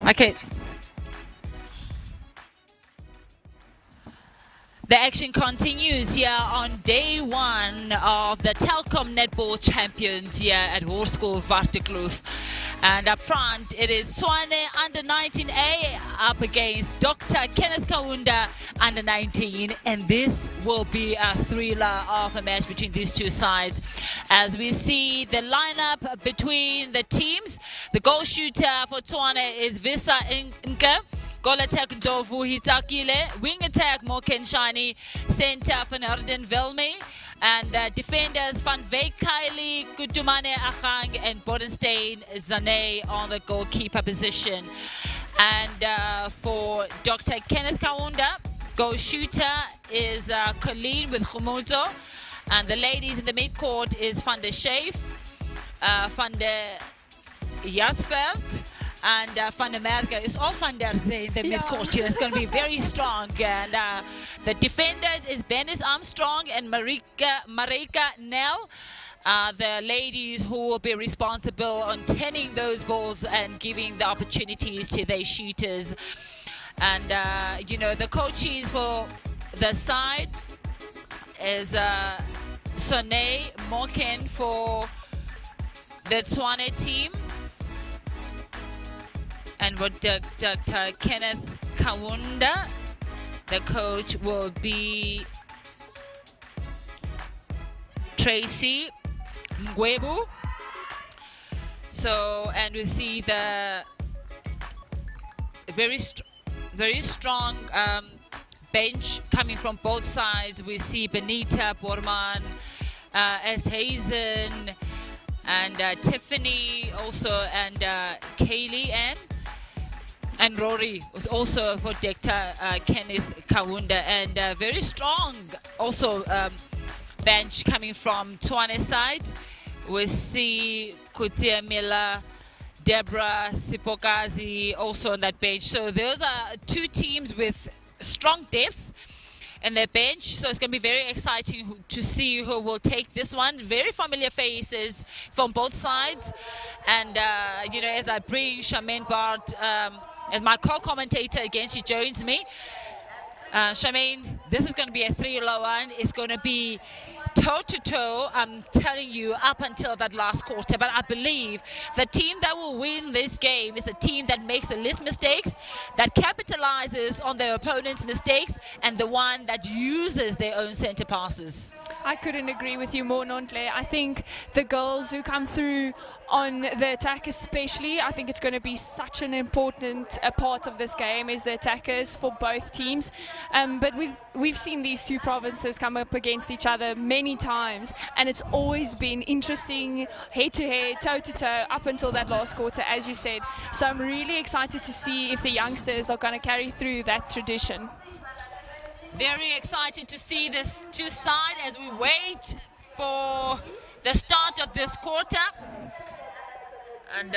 Okay. The action continues here on day one of the Telkom Netball Champions here at Hoërskool Waterkloof. And up front, it is Tshwane under 19A up against Dr. Kenneth Kaunda under 19. And this will be a thriller of a match between these two sides. As we see the lineup between the teams, the goal shooter for Tshwane is Visa Inke. Goal attack Ndlovu Hitakile, wing attack Moken Shani, center Van Harden Velme, and defenders Van Veek Kylie, Kutumane Achang, and Bodenstein Zane on the goalkeeper position. And for Dr. Kenneth Kaunda, goal shooter is Colleen with Khumuzo, and the ladies in the midcourt is Van der Scheef, Van der Jasvert, and Van der Merwe. It's all Van der in the midcourt here. It's going to be very strong. And the defenders is Benis Armstrong and Marika Nell. The ladies who will be responsible on turning those balls and giving the opportunities to their shooters. And you know, the coaches for the side is Sonay Moken for the Tshwane team. And for Dr. Kenneth Kaunda, the coach will be Tracy Ngwebu. So, and we see the very strong bench coming from both sides. We see Benita Borman, S. Hazen, and Tiffany also, and Kaylee and Rory was also for Dr. Kenneth Kaunda, and very strong also bench coming from Tshwane side. We see Kutia Miller, Deborah Sipokazi also on that bench. So those are two teams with strong depth in their bench, so it's going to be very exciting to see who will take this one. Very familiar faces from both sides. And you know, as I bring Charmaine Bart as my co-commentator again, she joins me. Charmaine, this is going to be a thriller one. It's going to be toe-to-toe, I'm telling you, up until that last quarter. But I believe the team that will win this game is the team that makes the least mistakes, that capitalizes on their opponent's mistakes, and the one that uses their own center passes. I couldn't agree with you more, Nontle. I think the girls who come through on the attack especially, I think it's going to be such an important part of this game is the attackers for both teams. But we've seen these two provinces come up against each other many times, and it's always been interesting, head-to-head, toe-to-toe, up until that last quarter, as you said. So I'm really excited to see if the youngsters are going to carry through that tradition. Very excited to see this two sides as we wait for the start of this quarter. And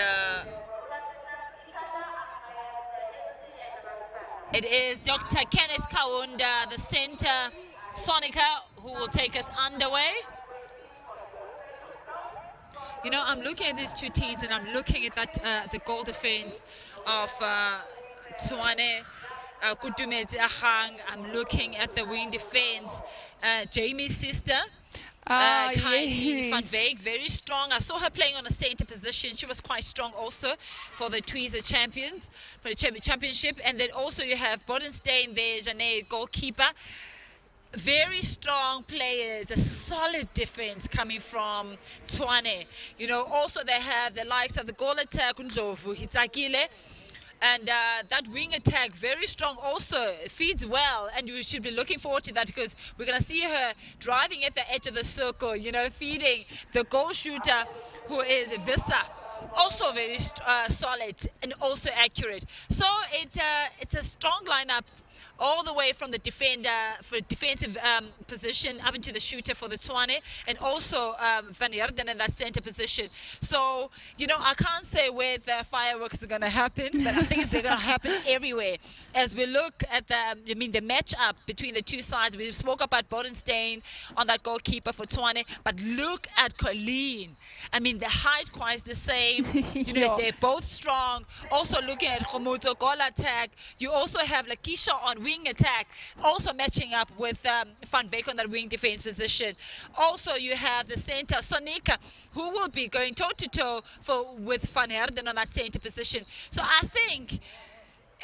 it is Dr. Kenneth Kaunda, the center, Sonica, who will take us underway. You know, I'm looking at these two teams, and I'm looking at that the goal defense of Tshwane. Kutumetse Ahang. I'm looking at the wing defense. Jamie's sister, Kylie Van Veek, very strong. I saw her playing on a center position. She was quite strong also for the Tweezer champions, for the championship. And then also you have Bodenstein there, Janae, goalkeeper. Very strong players, a solid defense coming from Tshwane. You know, also they have the likes of the goal attack, Ndlovu Hitakile. And that wing attack, very strong also, feeds well, and we should be looking forward to that because we're going to see her driving at the edge of the circle, you know, feeding the goal shooter, who is Visa. Also very solid and also accurate. So it's a strong lineup all the way from the defender for defensive position up into the shooter for the Tshwane, and also Van Heerden in that center position. So, you know, I can't say where the fireworks are going to happen, but I think they're going to happen everywhere. As we look at the matchup between the two sides, we spoke about Bodenstein on that goalkeeper for Tshwane, but look at Colleen. I mean, the height quite the same. You know, they're both strong. Also looking at Khomotso, goal attack. You also have Lakisha on wing attack, also matching up with Van Beek on that wing defense position. Also, you have the center, Sonika, who will be going toe-to-toe with Van Heerden on that center position. So I think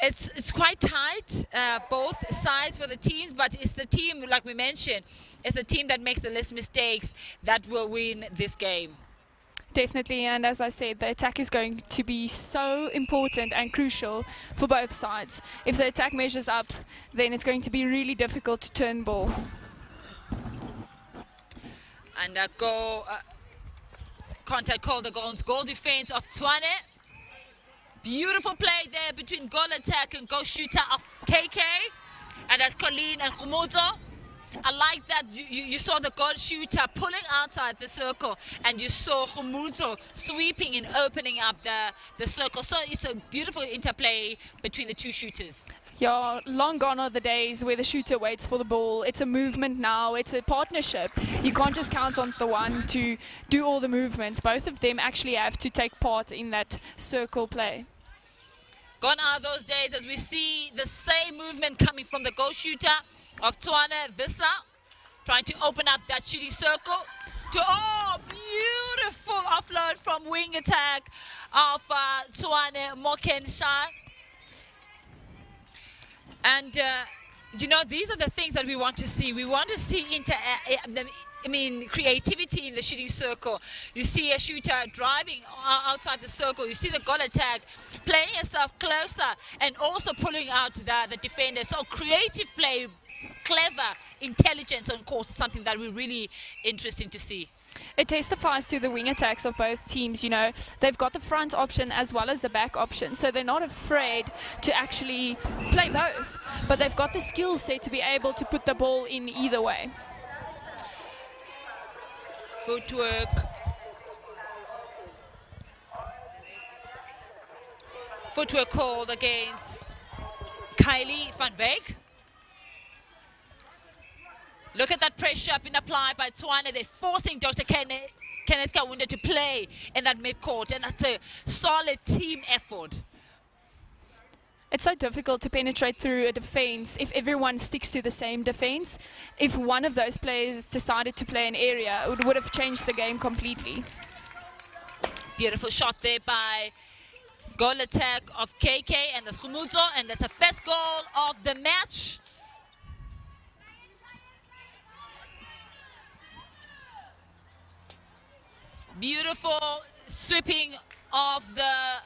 it's quite tight, both sides for the teams, but it's the team, like we mentioned, it's the team that makes the least mistakes that will win this game. Definitely, and as I said, the attack is going to be so important and crucial for both sides. If the attack measures up, then it's going to be really difficult to turn ball. And contact call the goal defense of Tshwane. Beautiful play there between goal attack and goal shooter of KK. And that's Colleen and Khomotso. I like that you saw the goal shooter pulling outside the circle, and you saw Khomotso sweeping and opening up the circle. So it's a beautiful interplay between the two shooters. Yeah, long gone are the days where the shooter waits for the ball. It's a movement now. It's a partnership. You can't just count on the one to do all the movements. Both of them actually have to take part in that circle play. Gone are those days, as we see the same movement coming from the goal shooter of Tshwane, Vissa, trying to open up that shooting circle. Beautiful offload from wing attack of Tshwane, Mokensha. And, you know, these are the things that we want to see. We want to see creativity in the shooting circle. You see a shooter driving outside the circle. You see the goal attack, playing yourself closer, and also pulling out the defender. So creative play, clever, intelligence on course, something that we're really interesting to see. It testifies to the wing attacks of both teams. You know, they've got the front option as well as the back option, so they're not afraid to actually play both, but they've got the skill set to be able to put the ball in either way. Footwork. Footwork called against Kylie Van Beek. Look at that pressure being applied by Tshwane. They're forcing Dr. Kenneth Kaunda to play in that midcourt, and that's a solid team effort. It's so difficult to penetrate through a defense if everyone sticks to the same defense. If one of those players decided to play an area, it would have changed the game completely. Beautiful shot there by goal attack of KK and the Khomotso, and that's the first goal of the match. Beautiful sweeping of the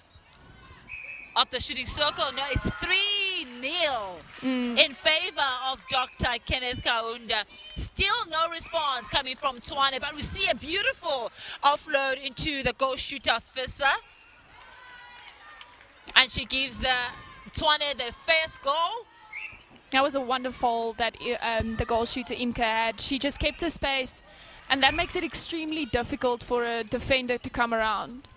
shooting circle. Now it's 3-0 in favor of Dr. Kenneth Kaunda. Still no response coming from Tshwane, but we see a beautiful offload into the goal shooter Vissa, and she gives the Tshwane the first goal. That was a wonderful that the goal shooter Imke had. She just kept her space, and that makes it extremely difficult for a defender to come around.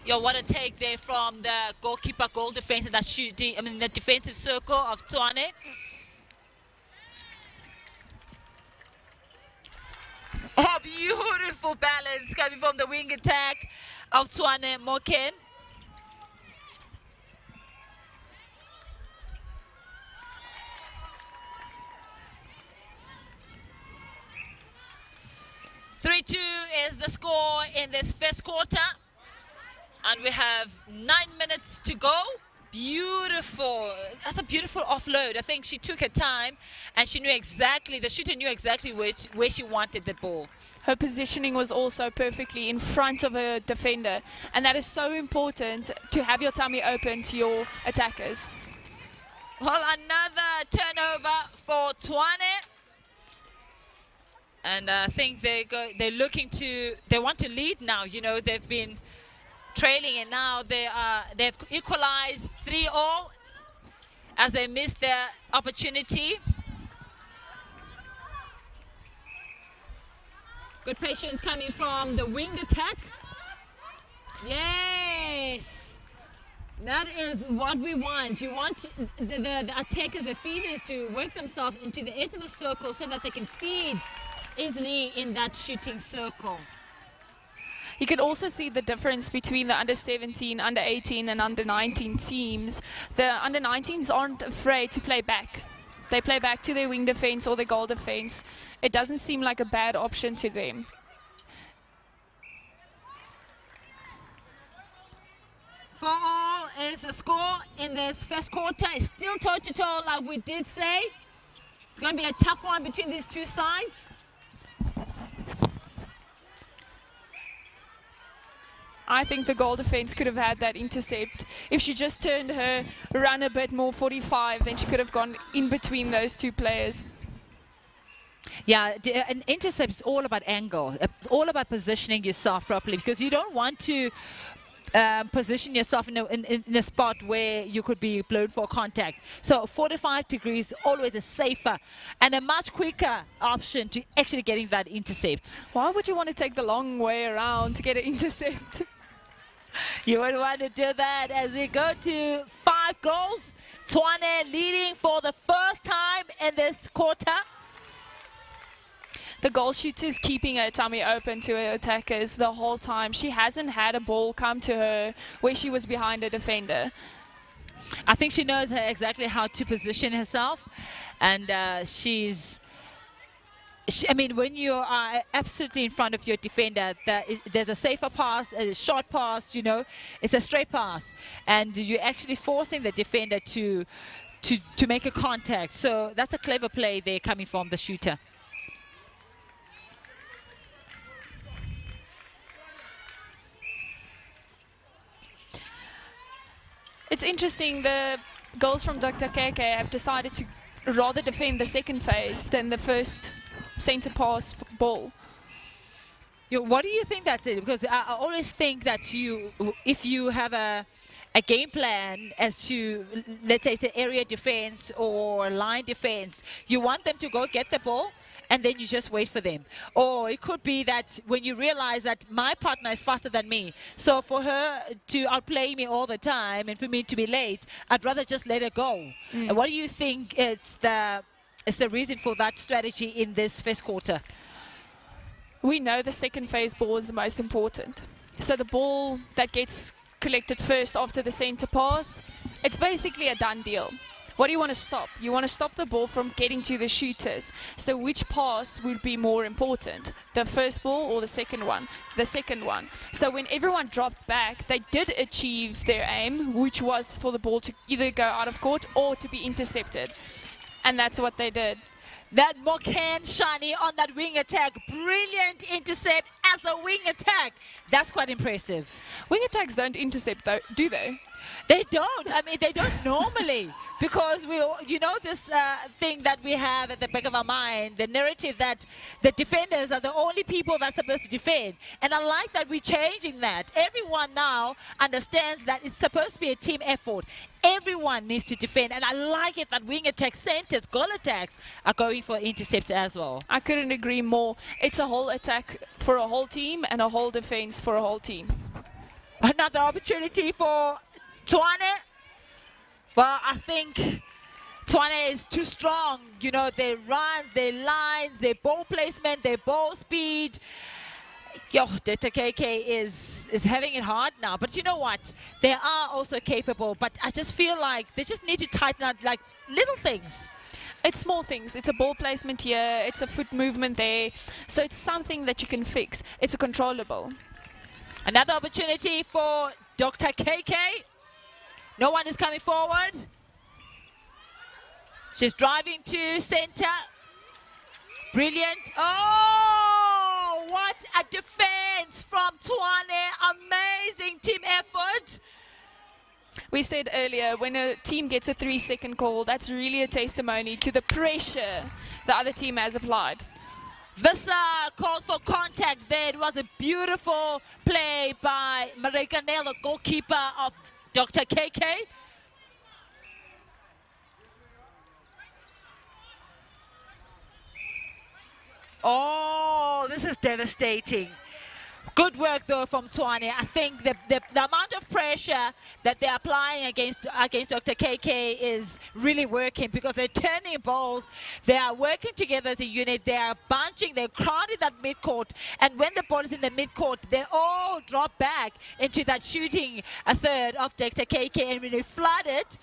Yeah, what a take there from the goalkeeper, goal defense, and that shooting, the defensive circle of Tshwane. Oh, beautiful balance coming from the wing attack of Tshwane Moken. Is the score in this first quarter, and we have 9 minutes to go. Beautiful. That's a beautiful offload. I think she took her time, and she knew exactly, the shooter knew exactly where she wanted the ball. Her positioning was also perfectly in front of a defender, and that is so important to have your tummy open to your attackers. Well, another turnover for Tshwane. And I think they want to lead now. You know, they've been trailing, and now they've equalized 3-all. as they missed their opportunity. Good patience coming from the winged attack. Yes, that is what we want. You want the attackers, the feeders, to work themselves into the edge of the circle so that they can feed easily in that shooting circle. You can also see the difference between the under 17, under 18 and under 19 teams. The under 19s aren't afraid to play back. They play back to their wing defense or their goal defense. It doesn't seem like a bad option to them. 4-all is the score in this first quarter. It's still toe-to-toe, like we did say. It's going to be a tough one between these two sides. I think the goal defense could have had that intercept. If she just turned her run a bit more 45, then she could have gone in between those two players. Yeah, an intercept is all about angle. It's all about positioning yourself properly, because you don't want to position yourself in a spot where you could be blown for contact. So 45 degrees, always a safer and a much quicker option to actually getting that intercept. Why would you want to take the long way around to get an intercept? You would want to do that as we go to 5 goals. Tshwane leading for the first time in this quarter. The goal shooter is keeping her tummy open to her attackers the whole time. She hasn't had a ball come to her where she was behind a defender. I think she knows exactly how to position herself, and I mean, when you are absolutely in front of your defender, there's a safer pass, a short pass, you know, it's a straight pass, and you're actually forcing the defender to make a contact. So that's a clever play there coming from the shooter. It's interesting, the goals from Dr. KK have decided to rather defend the second phase than the first centre pass ball. What do you think that's it? Because I always think that if you have a game plan as to, let's say, area defense or line defense, you want them to go get the ball and then you just wait for them. Or it could be that when you realize that my partner is faster than me, so for her to outplay me all the time and for me to be late, I'd rather just let her go. And what do you think is the reason for that strategy in this first quarter? We know the second phase ball is the most important. So the ball that gets collected first after the centre pass, it's basically a done deal. What do you want to stop? You want to stop the ball from getting to the shooters. So which pass would be more important? The first ball or the second one? The second one. So when everyone dropped back, they did achieve their aim, which was for the ball to either go out of court or to be intercepted. And that's what they did. That Moken Shani on that wing attack, brilliant intercept as a wing attack. That's quite impressive. Wing attacks don't intercept though, do they? They don't. I mean, they don't normally, because you know, this thing that we have at the back of our mind, the narrative that the defenders are the only people that's supposed to defend. And I like that we're changing that. Everyone now understands that it's supposed to be a team effort. Everyone needs to defend, and I like it that wing attack centers, goal attacks are going for intercepts as well. I couldn't agree more. It's a whole attack for a whole team and a whole defense for a whole team. Another opportunity for Tshwane. Well, I think Tshwane is too strong. You know, their runs, their lines, their ball placement, their ball speed. Yo, Dr. KK is having it hard now. But you know what? They are also capable. But I just feel like they just need to tighten up, like, little things. It's small things. It's a ball placement here. It's a foot movement there. So it's something that you can fix. It's a controllable. Another opportunity for Dr. KK. No one is coming forward. She's driving to center. Brilliant. Oh, what a defense from Tshwane. Amazing team effort. We said earlier, when a team gets a 3-second call, that's really a testimony to the pressure the other team has applied. This calls for contact there. It was a beautiful play by Marika Nel, the goalkeeper of Dr. KK. Oh, this is devastating. Good work though from Tshwane. I think the amount of pressure that they're applying against Dr. KK is really working, because they're turning balls, they are working together as a unit, they are bunching, they're crowding that midcourt, and when the ball is in the midcourt, they all drop back into that shooting a third of Dr. KK, and when they flood it,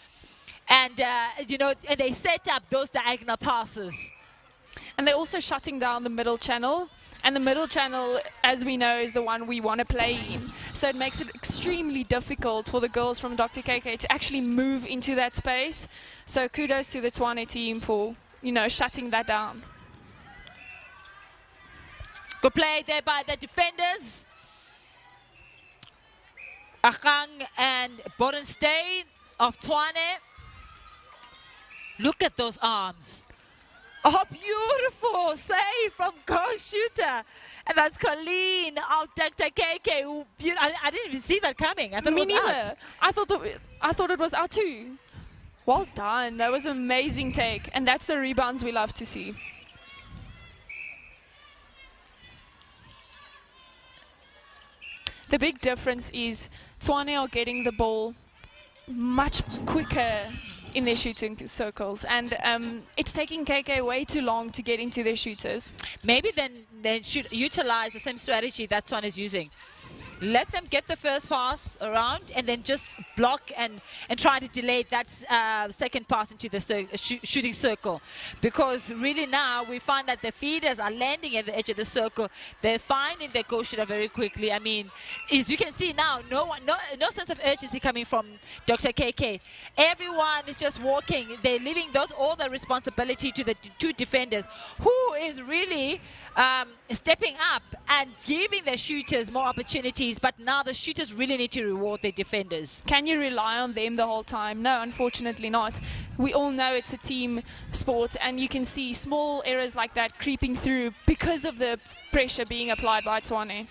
and you know, and they set up those diagonal passes. And they're also shutting down the middle channel. And the middle channel, as we know, is the one we want to play in. So it makes it extremely difficult for the girls from Dr. KK to actually move into that space. So kudos to the Tshwane team for, you know, shutting that down. Good play there by the defenders. Akang and Bodenstein of Tshwane. Look at those arms. Oh, beautiful save from goal shooter. And that's Colleen of Dr. KK. Who, I didn't even see that coming. I thought Me it was neither. out. I thought it was out too. Well done. That was an amazing take. And that's the rebounds we love to see. The big difference is Tshwane are getting the ball much quicker in their shooting circles, and it's taking KK way too long to get into their shooters. Maybe then they should utilize the same strategy that Tshwane is using. Let them get the first pass around and then just block and try to delay that second pass into the shooting circle. Because really now we find that the feeders are landing at the edge of the circle. They're finding their goal shooter very quickly. I mean, as you can see now, no sense of urgency coming from Dr. KK. Everyone is just walking. They're leaving all the responsibility to the two defenders, who is really stepping up and giving the shooters more opportunities, but now the shooters really need to reward their defenders. Can you rely on them the whole time? No, unfortunately not. We all know it's a team sport, and you can see small errors like that creeping through because of the pressure being applied by Tshwane.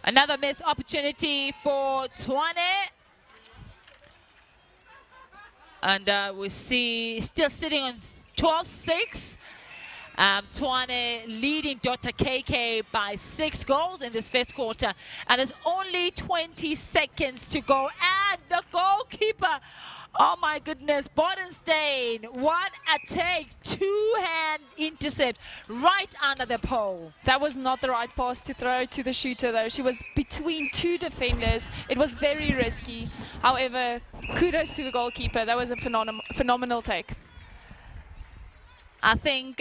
Another missed opportunity for Tshwane. And we see still sitting on 12-6. Tshwane leading Dr. KK by 6 goals in this first quarter. And there's only 20 seconds to go. And the goalkeeper, oh my goodness, Bodenstein, what a take. Two-hand intercept right under the pole. That was not the right pass to throw to the shooter though. She was between two defenders. It was very risky. However, kudos to the goalkeeper. That was a phenomenal take. I think,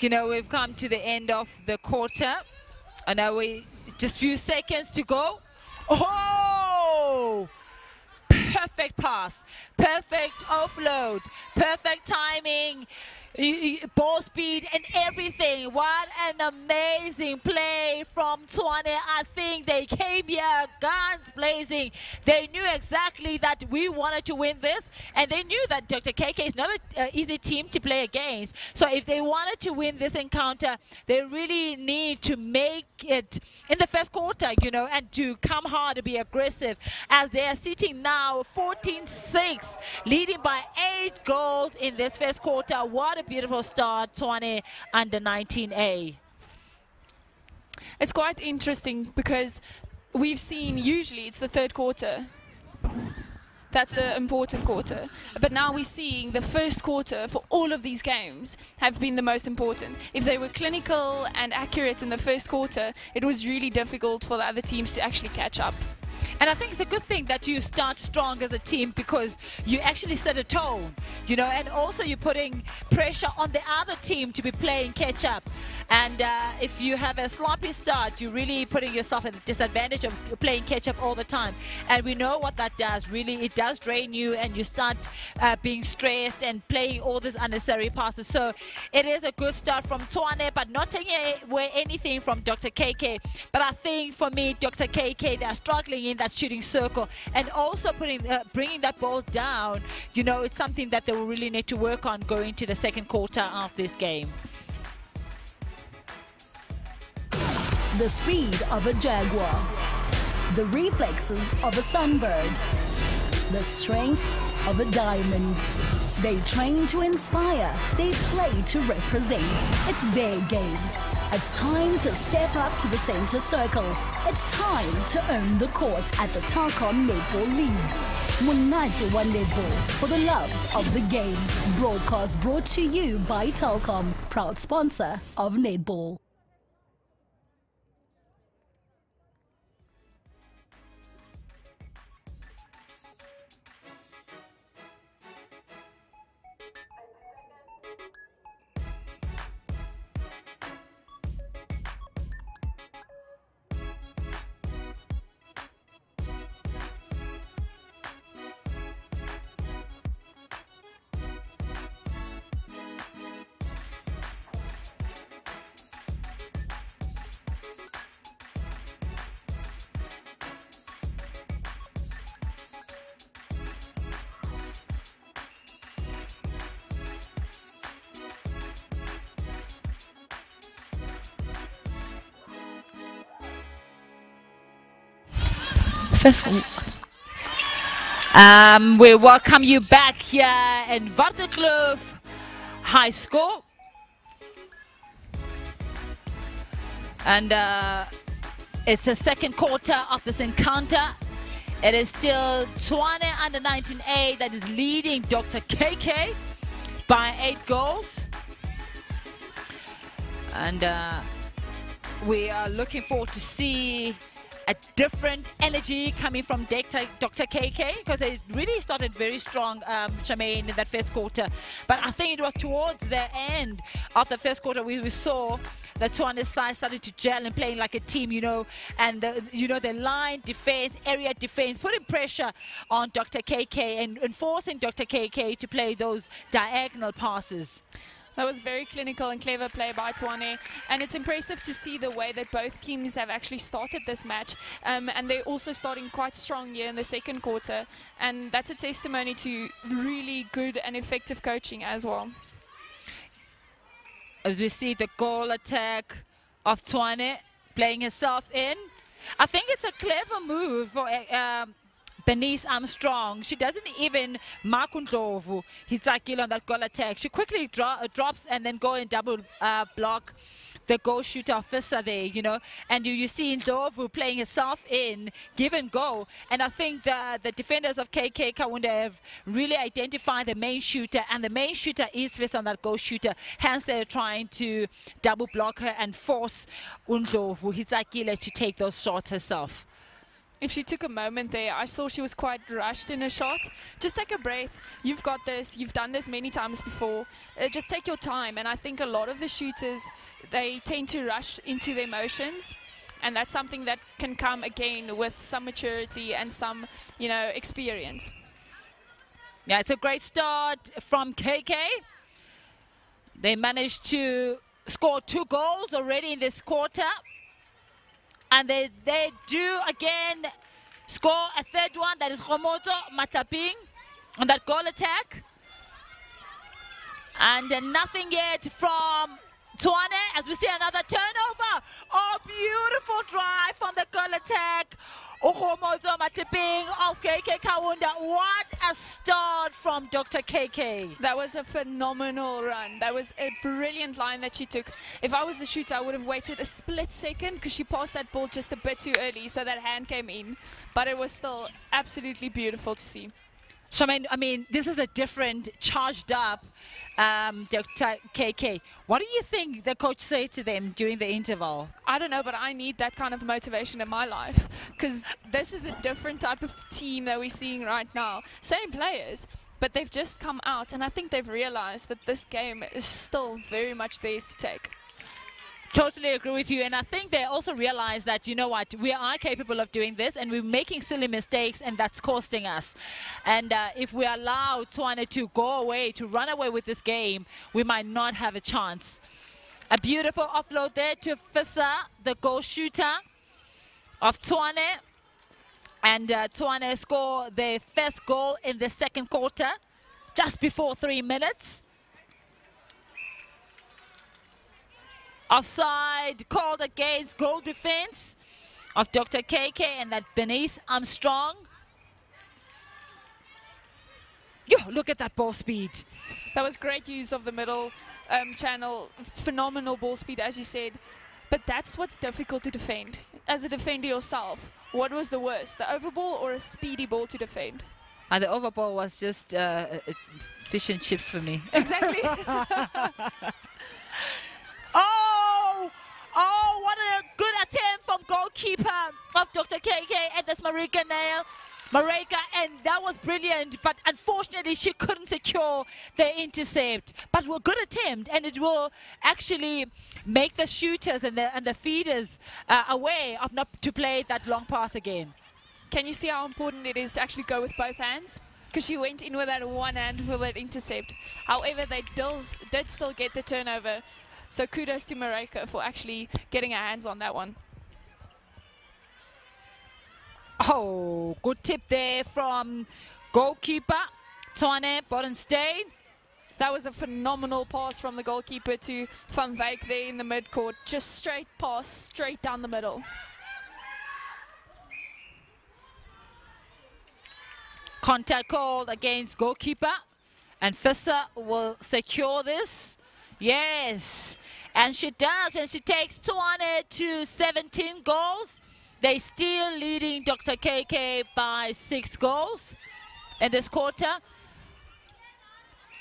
you know, we've come to the end of the quarter. And now just few seconds to go. Oh! Perfect pass, perfect offload, perfect timing, ball speed and everything. What an amazing play from Tshwane. I think they came here guns blazing. They knew exactly that we wanted to win this, and they knew that Dr. KK is not an easy team to play against. So if they wanted to win this encounter, they really need to make it in the first quarter, you know, and to come hard, to be aggressive, as they are sitting now 14-6, leading by 8 goals in this first quarter. What a beautiful start, Tshwane under 19A. It's quite interesting because we've seen usually it's the third quarter. That's the important quarter. But now we're seeing the first quarter for all of these games have been the most important. If they were clinical and accurate in the first quarter, it was really difficult for the other teams to actually catch up. And I think it's a good thing that you start strong as a team, because you actually set a tone, you know, and also you're putting pressure on the other team to be playing catch up. And if you have a sloppy start, you're really putting yourself at a disadvantage of playing catch up all the time. And we know what that does. Really, it does drain you, and you start being stressed and playing all these unnecessary passes. So it is a good start from Tshwane, but not taking away anything from Dr. KK. But I think for me, Dr. KK, they're struggling in that shooting circle, and also bringing that ball down. You know, it's something that they will really need to work on going into the second quarter of this game. The speed of a jaguar, the reflexes of a sunbird, the strength of a diamond. They train to inspire, they play to represent. It's their game. It's time to step up to the center circle. It's time to own the court at the Telkom Netball League. Monate wa Netball, for the love of the game. Broadcast brought to you by Telkom, proud sponsor of Netball. We welcome you back here in Waterkloof High School. And it's the second quarter of this encounter. It is still Tshwane under 19A that is leading Dr. KK by 8 goals. And we are looking forward to see a different energy coming from Dr. KK, because they really started very strong, Charmaine, in that first quarter. But I think it was towards the end of the first quarter we saw that Tshwane side started to gel and playing like a team, you know, and the line defense, area defense, putting pressure on Dr. KK and forcing Dr. KK to play those diagonal passes. That was very clinical and clever play by Tshwane, and it's impressive to see the way that both teams have actually started this match, and they're also starting quite strong here in the second quarter, and that's a testimony to really good and effective coaching as well. As we see the goal attack of Tshwane playing herself in, I think it's a clever move for Bernice Armstrong. She doesn't even mark Ndlovu Hitsakile on that goal attack. She quickly drops and then go and double block the goal shooter officer there, you know. And you see Ndlovu playing herself in, give and go. And I think the defenders of KK Kaunda have really identified the main shooter, and the main shooter is Fisa on that goal shooter. Hence, they're trying to double block her and force Ndlovu Hitsakile to take those shots herself. If she took a moment there, I saw she was quite rushed in a shot. Just take a breath. You've got this. You've done this many times before. Just take your time. And I think a lot of the shooters, they tend to rush into their motions. And that's something that can come again with some maturity and some, you know, experience. Yeah, it's a great start from KK. They managed to score 2 goals already in this quarter. And they do again score a third one, that is Khomoto Matlaping on that goal attack. And nothing yet from Tshwane, as we see another turnover. Oh, beautiful drive on the goal attack. Khomoto Matlaping of KK Kaunda. What a start from Dr. KK. That was a phenomenal run. That was a brilliant line that she took. If I was the shooter, I would have waited a split second because she passed that ball just a bit too early, so that hand came in. But it was still absolutely beautiful to see. Charmaine, I mean, this is a different, charged up Dr. KK. What do you think the coach said to them during the interval? I don't know, but I need that kind of motivation in my life, because this is a different type of team that we're seeing right now. Same players, but they've just come out, and I think they've realized that this game is still very much theirs to take. Totally agree with you, and I think they also realize that, you know what, we are capable of doing this, and we're making silly mistakes, and that's costing us. And if we allow Tshwane to go away, to run away with this game, we might not have a chance. A beautiful offload there to Fisa, the goal shooter of Tshwane. And Tshwane score their first goal in the second quarter, just before 3 minutes. Offside called against goal defense of Dr. KK and that Bernice Armstrong. Yo, look at that ball speed. That was great use of the middle channel. Phenomenal ball speed, as you said. But that's what's difficult to defend. As a defender yourself, what was the worst, the overball or a speedy ball to defend? And the overball was just fish and chips for me. Exactly. Oh, what a good attempt from goalkeeper of Dr. KK, and that's Marika Nail. Marika, and that was brilliant, but unfortunately she couldn't secure the intercept. But a good attempt, and it will actually make the shooters and the feeders aware of not to play that long pass again. Can you see how important it is to actually go with both hands? Because she went in with that one hand for that intercept. However, they did still get the turnover. So kudos to Marika for actually getting her hands on that one. Oh, good tip there from goalkeeper Tshwane Bodenstein. That was a phenomenal pass from the goalkeeper to Van Wyk there in the midcourt. Just straight pass, straight down the middle. Contact called against goalkeeper, and Visser will secure this. Yes, and she does, and she takes Tshwane to 17 goals. They still leading Dr. KK by 6 goals in this quarter.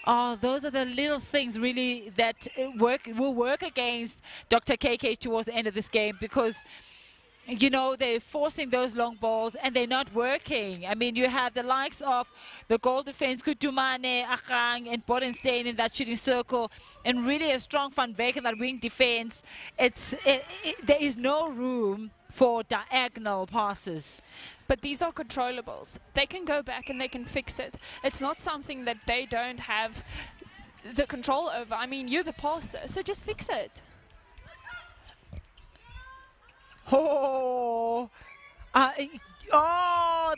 Oh, those are the little things really that will work against Dr. KK towards the end of this game, because you know, they're forcing those long balls and they're not working. I mean, you have the likes of the goal defense, Kutumane, Agang, and Bodenstein in that shooting circle, and really a strong Van Wyk in that wing defense. There is no room for diagonal passes. But these are controllables. They can go back and they can fix it. It's not something that they don't have the control over. I mean, you're the passer, so just fix it. Oh,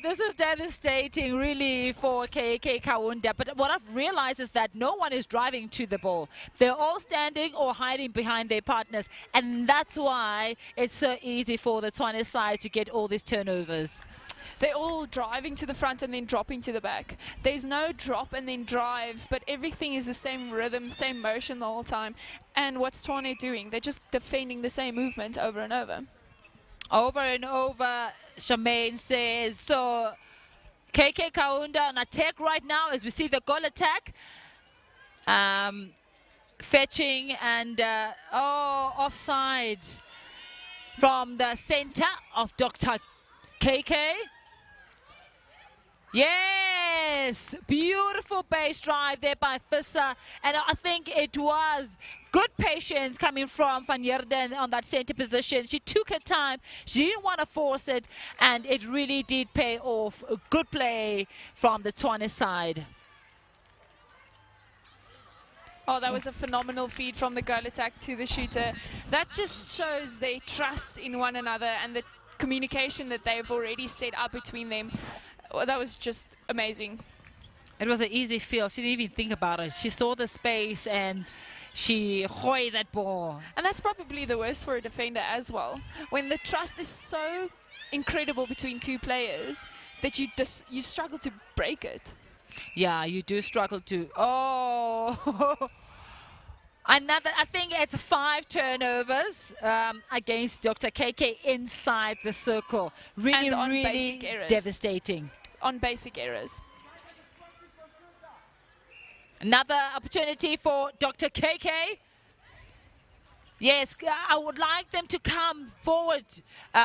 this is devastating really for KK Kaunda. But what I've realized is that no one is driving to the ball. They're all standing or hiding behind their partners. And that's why it's so easy for the Tshwane side to get all these turnovers. They're all driving to the front and then dropping to the back. There's no drop and then drive, but everything is the same rhythm, same motion the whole time. And what's Tshwane doing? They're just defending the same movement over and over. Over and over, Charmaine says. So KK Kaunda on attack right now as we see the goal attack. Fetching and offside from the center of Dr. KK. Yes, beautiful base drive there by Visser, and I think it was good patience coming from Van Heerden on that center position. She took her time, she didn't want to force it, and it really did pay off. A good play from the Tshwane side. Oh, that was a phenomenal feed from the goal attack to the shooter. That just shows their trust in one another and the communication that they've already set up between them. Well, that was just amazing. It was an easy field. She didn't even think about it. She saw the space and she hoyed that ball. And that's probably the worst for a defender as well. When the trust is so incredible between two players that you struggle to break it. Yeah, you do struggle to. Oh. Another, I think it's 5 turnovers against Dr. KK inside the circle. Really, and on really basic errors. devastating. On basic errors. Another opportunity for Dr. KK. Yes, I would like them to come forward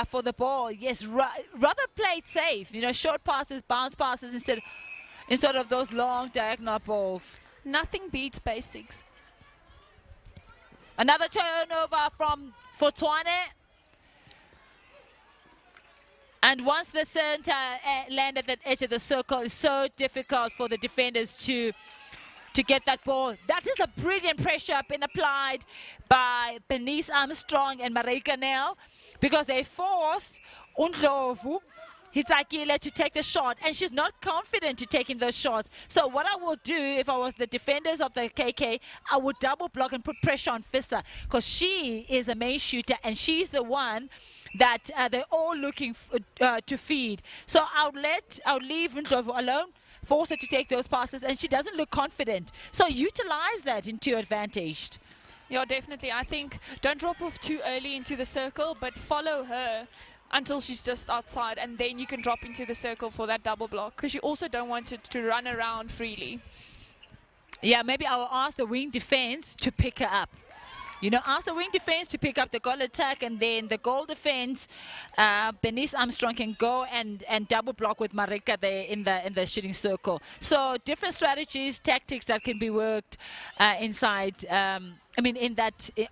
for the ball. Yes, rather play it safe. You know, short passes, bounce passes instead of those long diagonal balls. Nothing beats basics. Another turnover for Tshwane. And once the center landed at the edge of the circle, it's so difficult for the defenders to get that ball. That is a brilliant pressure been applied by Bernice Armstrong and Marika Nel, because they forced Undlovu Hitakile to take the shot, and she's not confident to taking those shots. So what I will do if I was the defenders of the KK, I would double block and put pressure on Fissa, because she is a main shooter and she's the one that they're all looking to feed. So I'll leave Ndlovu alone, force her to take those passes, and she doesn't look confident. So utilize that into your advantage. Yeah, definitely. I think don't drop off too early into the circle, but follow her until she's just outside, and then you can drop into the circle for that double block, because you also don't want it to run around freely. Yeah, maybe I will ask the wing defense to pick her up. You know, ask the wing defense to pick up the goal attack, and then the goal defense, Bernice Armstrong can go and double block with Marika there in the shooting circle. So different strategies, tactics that can be worked inside. I mean,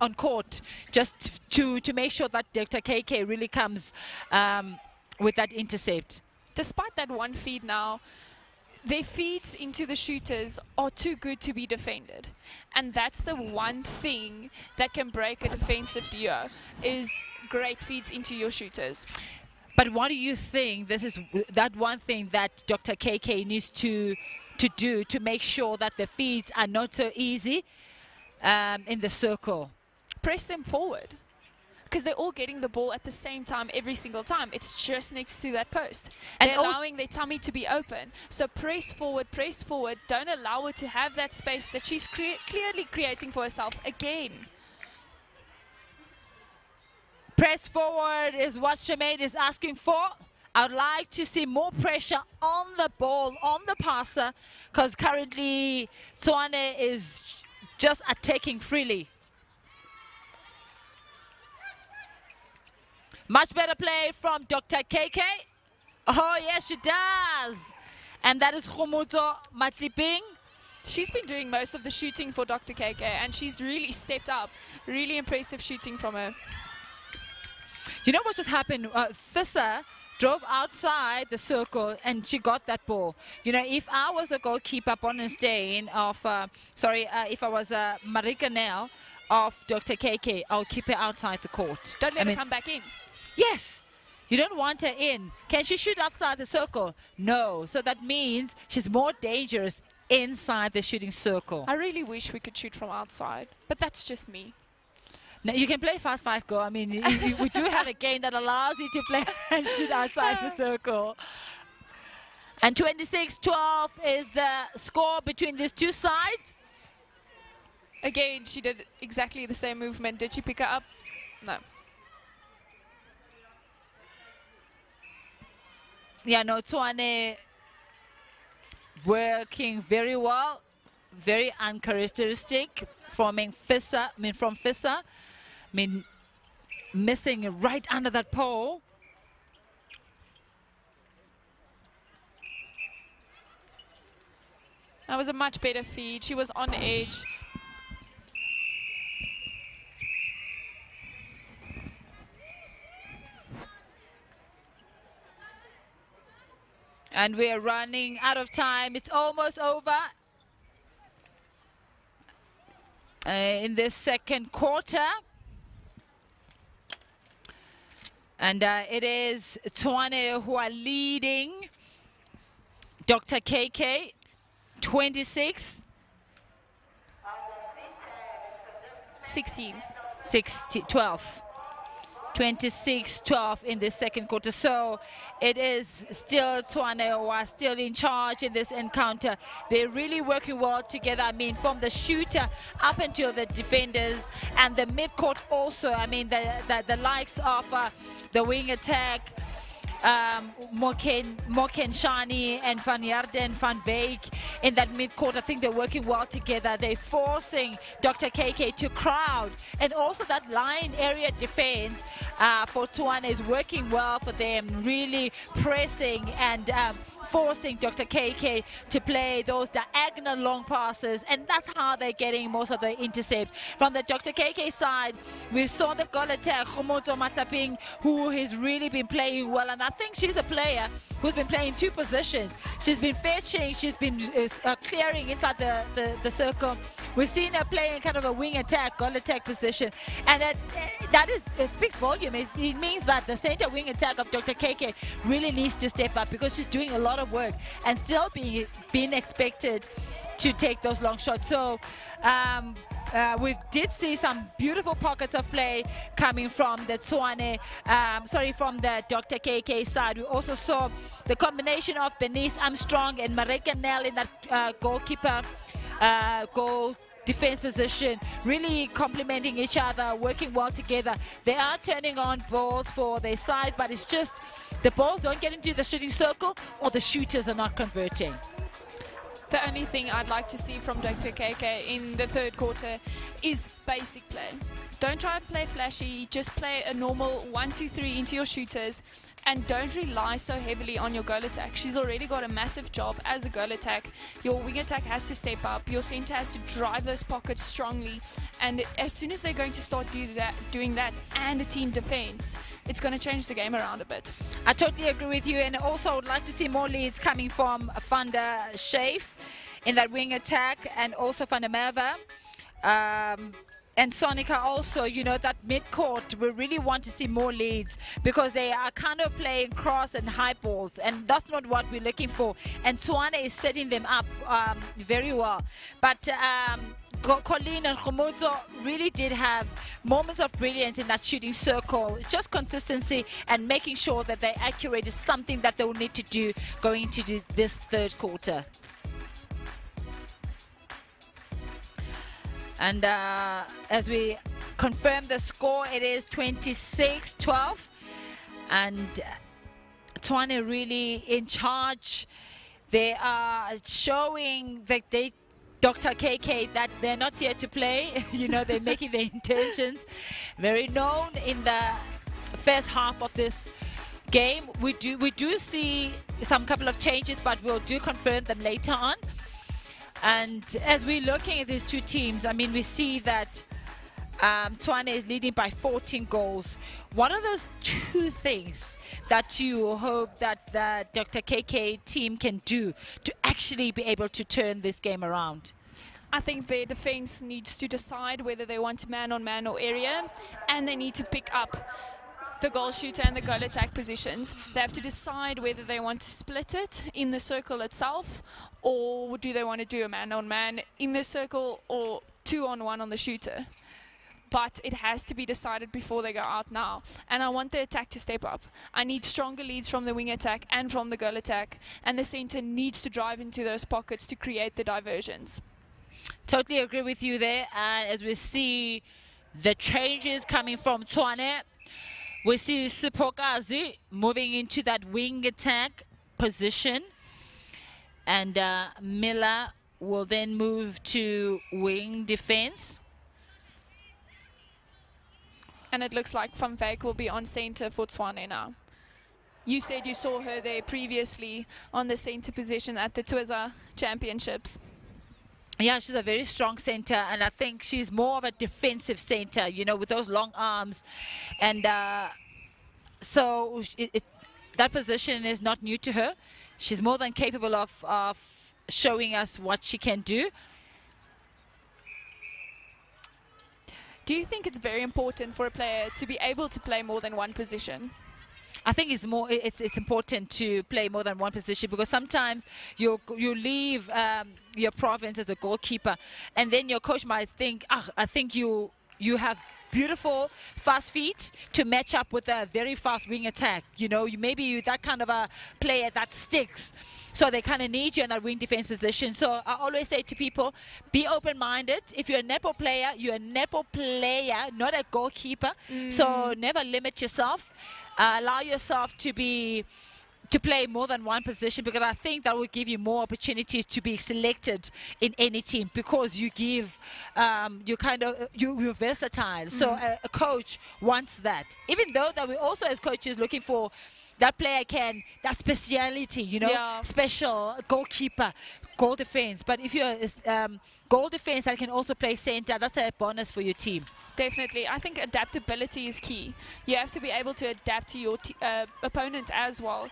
on court, just to make sure that Dr. KK really comes with that intercept. Despite that one feed now, their feeds into the shooters are too good to be defended. And that's the one thing that can break a defensive duo, is great feeds into your shooters. But what do you think this is that one thing that Dr. KK needs to do to make sure that the feeds are not so easy in the circle? Press them forward, because they're all getting the ball at the same time every single time. It's just next to that post. And they're allowing their tummy to be open. So press forward, press forward. Don't allow her to have that space that she's clearly creating for herself again. Press forward is what Shemaine is asking for. I'd like to see more pressure on the ball, on the passer, because currently Tshwane is just attacking freely. Much better play from Dr. KK. Oh, yes, she does. And that is Khumuto Matliping. She's been doing most of the shooting for Dr. KK, and she's really stepped up. Really impressive shooting from her. You know what just happened? Fissa drove outside the circle and she got that ball. You know, if I was the goalkeeper, Bonenstein, if I was Marika Nel of Dr. KK, I'll keep her outside the court. Don't let her come back in. Yes. You don't want her in. Can she shoot outside the circle? No. So that means she's more dangerous inside the shooting circle. I really wish we could shoot from outside, but that's just me. No, you can play fast 5 go. I mean, we do have a game that allows you to play and shoot outside the circle. And 26-12 is the score between these two sides. Again, she did exactly the same movement. Did she pick her up? No. Yeah, no, Tshwane working very well, very uncharacteristic from Fissa. I mean, missing right under that pole. That was a much better feed. She was on edge. And we're running out of time. It's almost over in this second quarter. And it is Tshwane who are leading Dr. KK, 26. 12. 26-12 in the second quarter. So it is still Tshwane who are still in charge in this encounter. They're really working well together. I mean, from the shooter up until the defenders and the midcourt also. I mean, the likes of the wing attack, Moken Shani and Van Yarden, Van Veek in that midcourt. I think they're working well together. They're forcing Dr. KK to crowd, and also that line area defense for Tshwane is working well for them, really pressing and forcing Dr. KK to play those diagonal long passes, and that's how they're getting most of the intercept. From the Dr. KK side, we saw the goal attack, Khomotso Matlaping, who has really been playing well, and I think she's a player who's been playing two positions. She's been fetching, she's been clearing inside the circle. We've seen her playing kind of a wing attack, goal attack position, and it speaks volume. It means that the center wing attack of Dr. KK really needs to step up, because she's doing a lot of work and still being expected to take those long shots. So we did see some beautiful pockets of play coming from the from the Dr. KK side. We also saw the combination of Bernice Armstrong and Marika Nell in that goalkeeper goal defense position, really complementing each other, working well together. They are turning on balls for their side, but it's just the balls don't get into the shooting circle, or the shooters are not converting. The only thing I'd like to see from Dr. KK in the third quarter is basic play. Don't try and play flashy, just play a normal 1-2-3 into your shooters, and don't rely so heavily on your goal attack. She's already got a massive job as a goal attack. Your wing attack has to step up, your center has to drive those pockets strongly, and as soon as they're going to start doing that and a team defense, it's going to change the game around a bit. I totally agree with you, and also would like to see more leads coming from Van der Schaaf in that wing attack, and also Van der Merwe. And Sonica also, you know, that mid-court, we really want to see more leads, because they are kind of playing cross and high balls, and that's not what we're looking for. And Tshwane is setting them up very well. But Colleen and Khomotso really did have moments of brilliance in that shooting circle. Just consistency and making sure that they're accurate is something that they will need to do going into this third quarter. And as we confirm the score, it is 26-12. And Tshwane really in charge. They are showing that Dr. KK that they're not here to play. You know, they're making their intentions very known in the first half of this game. We do see some couple of changes, but we'll do confirm them later on. And as we're looking at these two teams, I mean, we see that Tshwane is leading by 14 goals. What are those two things that you hope that the Dr. KK team can do to actually be able to turn this game around? I think their defense needs to decide whether they want man-on-man or area, and they need to pick up the goal shooter and the goal attack positions. They have to decide whether they want to split it in the circle itself, or do they want to do a man-on-man in the circle, or 2-on-1 on the shooter. But it has to be decided before they go out now. And I want the attack to step up. I need stronger leads from the wing attack and from the goal attack, and the center needs to drive into those pockets to create the diversions. Totally agree with you there. And as we see the changes coming from Tshwane, we see Sipokazi moving into that wing attack position, and Miller will then move to wing defense. And it looks like Van Wyk will be on center for Tshwane now. You said you saw her there previously on the center position at the Twiza Championships. Yeah, she's a very strong center, and I think she's more of a defensive center, you know, with those long arms. And so that position is not new to her. She's more than capable of showing us what she can do. Do you think it's very important for a player to be able to play more than one position? I think it's important to play more than one position, because sometimes you leave your province as a goalkeeper, and then your coach might think, I think you have beautiful fast feet to match up with a very fast wing attack. You know, maybe you're that kind of a player that sticks, so they kind of need you in that wing defense position. So I always say to people, be open-minded. If you're a netball player, you're a netball player, not a goalkeeper. So never limit yourself. Allow yourself to to play more than one position, because I think that will give you more opportunities to be selected in any team, because you give you're versatile. So a coach wants that, even though that we're also as coaches looking for that player that speciality, you know, special goalkeeper, goal defense. But if you're goal defense that can also play center, that's a bonus for your team. Definitely. I think adaptability is key. You have to be able to adapt to your opponent as well.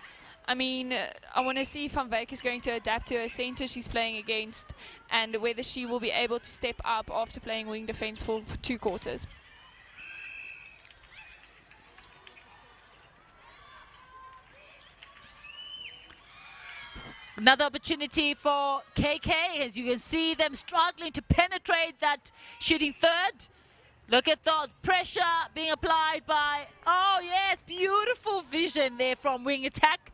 I mean, I want to see if Van Wyk is going to adapt to her center she's playing against, and whether she will be able to step up after playing wing defense for 2 quarters. Another opportunity for KK, as you can see them struggling to penetrate that shooting third. Look at that pressure being applied by, oh yes, beautiful vision there from wing attack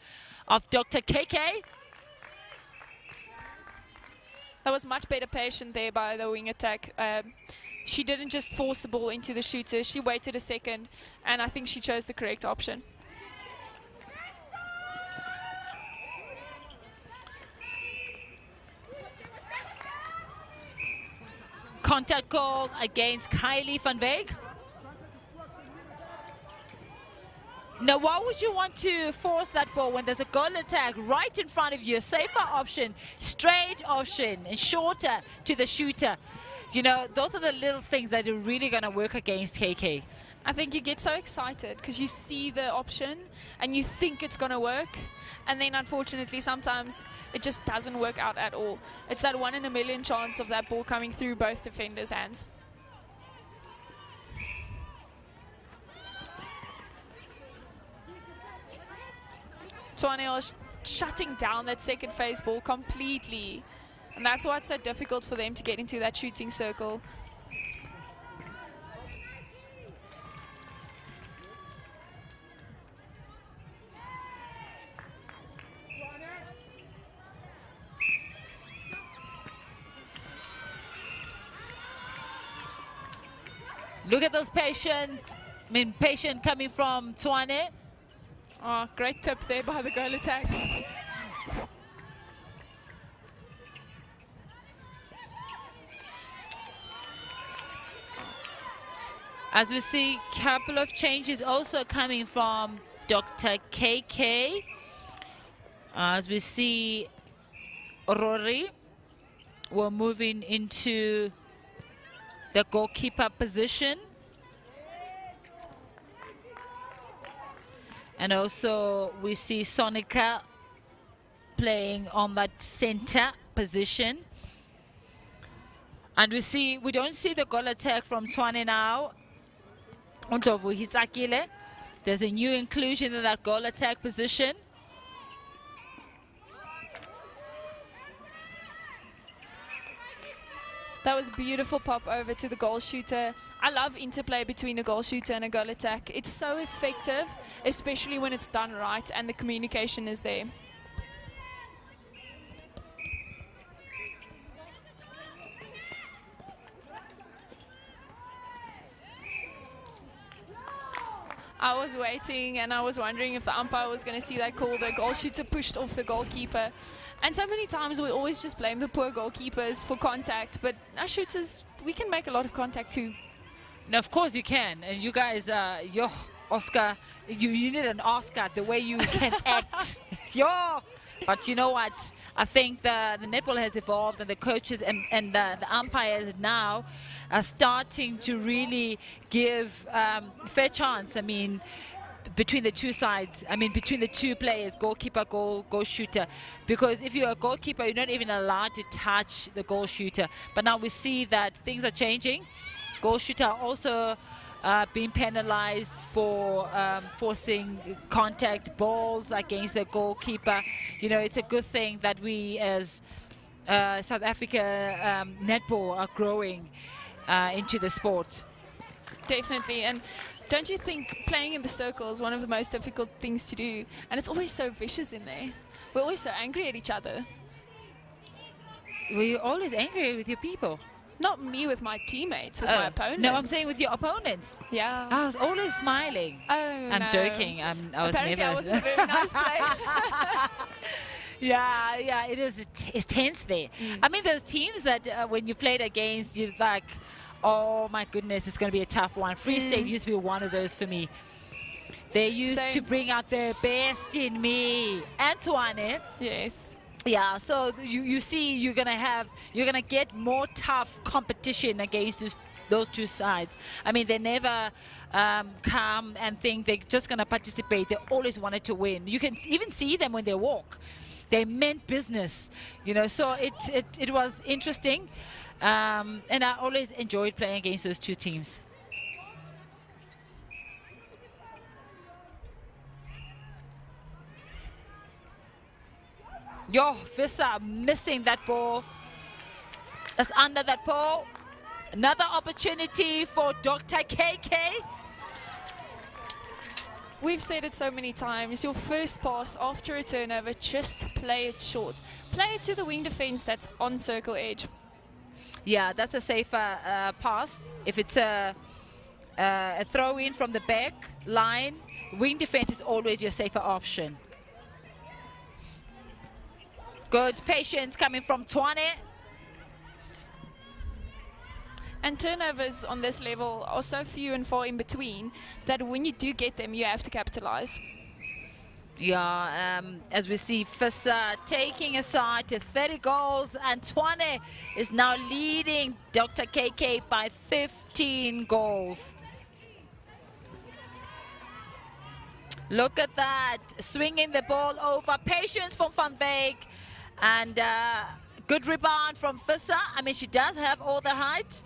of Dr. KK. That was much better patient there by the wing attack. She didn't just force the ball into the shooter, she waited a second, and I think she chose the correct option. Contact goal against Kylie Van Wyk. Now, why would you want to force that ball when there's a goal attack right in front of you? A safer option, straight option, and shorter to the shooter. You know, those are the little things that are really going to work against KK. I think you get so excited because you see the option and you think it's going to work. And then, unfortunately, sometimes it just doesn't work out at all. It's that 1 in a million chance of that ball coming through both defenders' hands. Tshwane are shutting down that second phase ball completely. And that's why it's so difficult for them to get into that shooting circle. Look at those patients. I mean, patient coming from Tshwane. Oh, great tip there by the goal attack. As we see, a couple of changes also coming from Dr. KK. As we see, Rory, we're moving into the goalkeeper position. And also we see Sonica playing on that center position. And we don't see the goal attack from Tshwane now. There's a new inclusion in that goal attack position. That was a beautiful pop over to the goal shooter. I love interplay between a goal shooter and a goal attack. It's so effective, especially when it's done right and the communication is there. I was waiting and I was wondering if the umpire was going to see that call. The goal shooter pushed off the goalkeeper. And so many times we always just blame the poor goalkeepers for contact, but our shooters, we can make a lot of contact too. Now, of course you can. And you guys, yo, Oscar, you need an Oscar, the way you can act. Yo! But you know what? I think the netball has evolved, and the coaches and the umpires now are starting to really give fair chance. I mean, between the two sides, I mean, between the two players, goalkeeper, goal shooter. Because if you're a goalkeeper, you're not even allowed to touch the goal shooter. But now we see that things are changing. Goal shooter also being penalized for forcing contact balls against the goalkeeper. You know, it's a good thing that we as South Africa netball are growing into the sport. Definitely. And don't you think playing in the circle is one of the most difficult things to do? And it's always so vicious in there. We're always so angry at each other. Were you always angry with your people? Not me with my teammates, with my opponents. No, I'm saying with your opponents. Yeah. I was always smiling. Oh, I'm no. joking. I was Apparently never. I wasn't a very nice player. Yeah, it is. It's tense there. I mean, there's teams that when you played against, you're like, oh my goodness, it's going to be a tough one. Free State used to be one of those for me. They used to bring out the best in me. Antoine. Yes. Yeah, so you see you're gonna get more tough competition against those two sides. I mean, they never come and think they're just gonna participate. They always wanted to win. You can even see them when they walk. They meant business, you know. So it was interesting, and I always enjoyed playing against those two teams. Yo, Vissa missing that ball. That's under that ball. Another opportunity for Dr. KK. We've said it so many times. Your first pass after a turnover, just play it short. Play it to the wing defense that's on circle edge. Yeah, that's a safer pass. If it's a throw in from the back line, wing defense is always your safer option. Good patience coming from Twane. And turnovers on this level are so few and far in between that when you do get them, you have to capitalize. Yeah, as we see Vissa taking a side to 30 goals, and Twane is now leading Dr. KK by 15 goals. Look at that, swinging the ball over. Patience from Van Beek. And good rebound from Vissa. I mean, she does have all the height.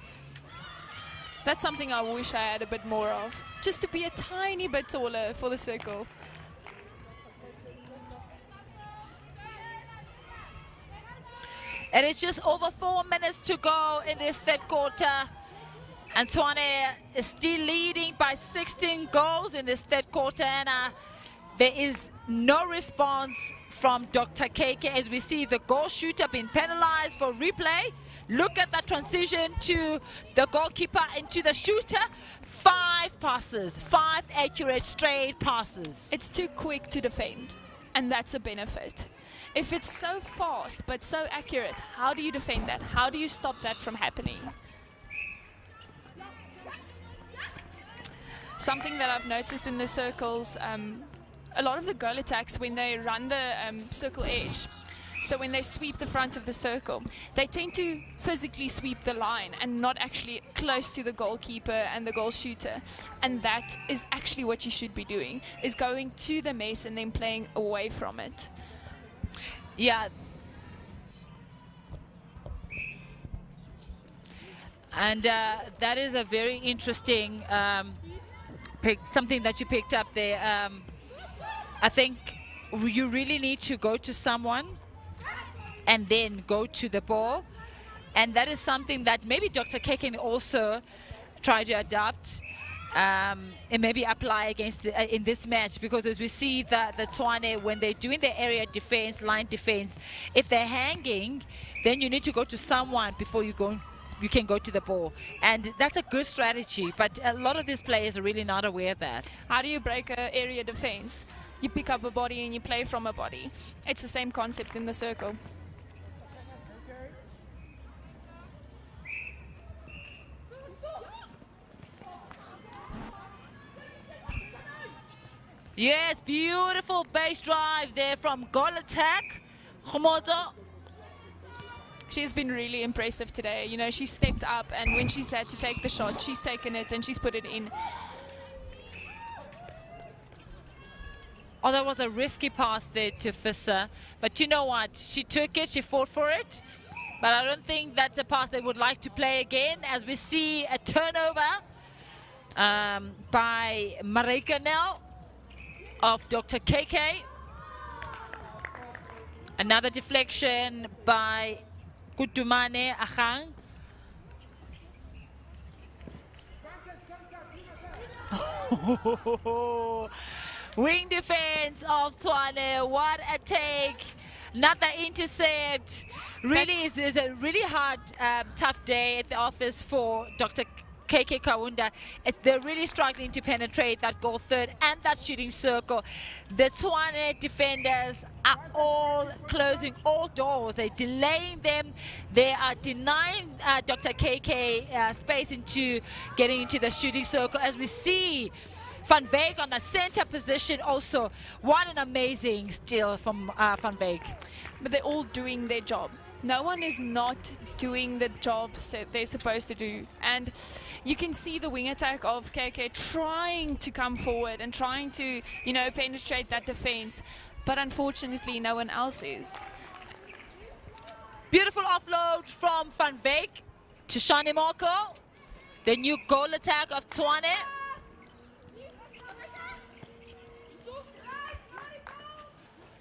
That's something I wish I had a bit more of. Just to be a tiny bit taller for the circle. And it's just over 4 minutes to go in this third quarter. And Twane is still leading by 16 goals in this third quarter. And there is no response from Dr. KK as we see the goal shooter being penalized for replay. Look at that transition to the goalkeeper into the shooter. 5 passes, 5 accurate straight passes. It's too quick to defend, and that's a benefit. If it's so fast but so accurate, how do you defend that? How do you stop that from happening? Something that I've noticed in the circles, a lot of the goal attacks when they run the circle edge, so when they sweep the front of the circle, they tend to physically sweep the line and not actually close to the goalkeeper and the goal shooter. And that is actually what you should be doing, is going to the mess and then playing away from it. Yeah. And that is a very interesting something that you picked up there. I think you really need to go to someone and then go to the ball. And that is something that maybe Dr. K can also try to adapt and maybe apply against in this match, because as we see that the Twane, when they're doing their area defense, line defense, if they're hanging, then you need to go to someone before you can go to the ball. And that's a good strategy, but a lot of these players are really not aware of that. How do you break an area defense? You pick up a body and you play from a body. It's the same concept in the circle. Yes, beautiful base drive there from goal attack. Khomodo. She's been really impressive today. You know, she stepped up, and when she's had to take the shot, she's taken it and she's put it in. Oh, that was a risky pass there to Vissa. But you know what? She took it, she fought for it. But I don't think that's a pass they would like to play again, as we see a turnover by Marika now of Dr. KK. Another deflection by Kutumane Achang. Wing defense of Twane. What a take. Another intercept. Really, it's a really hard, tough day at the office for Dr. KK Kaunda. They're really struggling to penetrate that goal third and that shooting circle. The Tshwane defenders are all closing all doors. They're delaying them. They are denying Dr. KK space into getting into the shooting circle. As we see Van Wyk on that center position also. What an amazing steal from Van Wyk. But they're all doing their job. No one is not doing the job they're supposed to do. And you can see the wing attack of KK trying to come forward and trying to, you know, penetrate that defense. But unfortunately, no one else is. Beautiful offload from Van Wyk to Shani Moko. The new goal attack of Tshwane.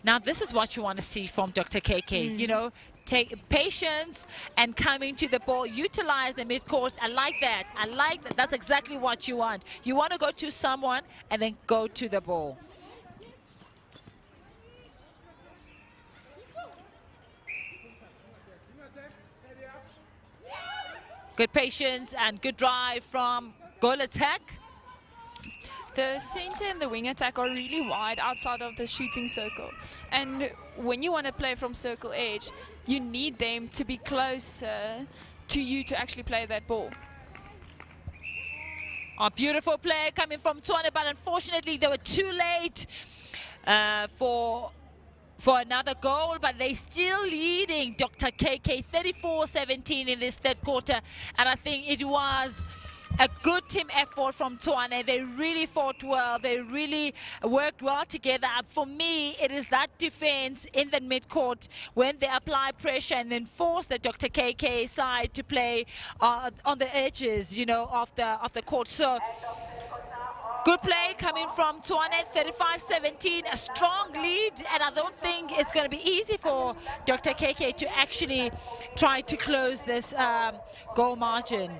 Now, this is what you want to see from Dr. KK. You know, take patience and coming to the ball, utilize the mid-court. I like that. I like that. That's exactly what you want. You want to go to someone and then go to the ball. Good patience and good drive from goal attack. The center and the wing attack are really wide outside of the shooting circle. And when you want to play from circle edge, you need them to be closer to you to actually play that ball. A beautiful play coming from Tshwane, but unfortunately they were too late for another goal, but they still leading Dr. KK 34-17 in this third quarter. And I think it was a good team effort from Tshwane. They really fought well. They really worked well together. For me, it is that defense in the midcourt when they apply pressure and then force the Dr. KK side to play on the edges, you know, of the court. So good play coming from Tshwane, 35-17, a strong lead, and I don't think it's going to be easy for Dr. KK to actually try to close this goal margin.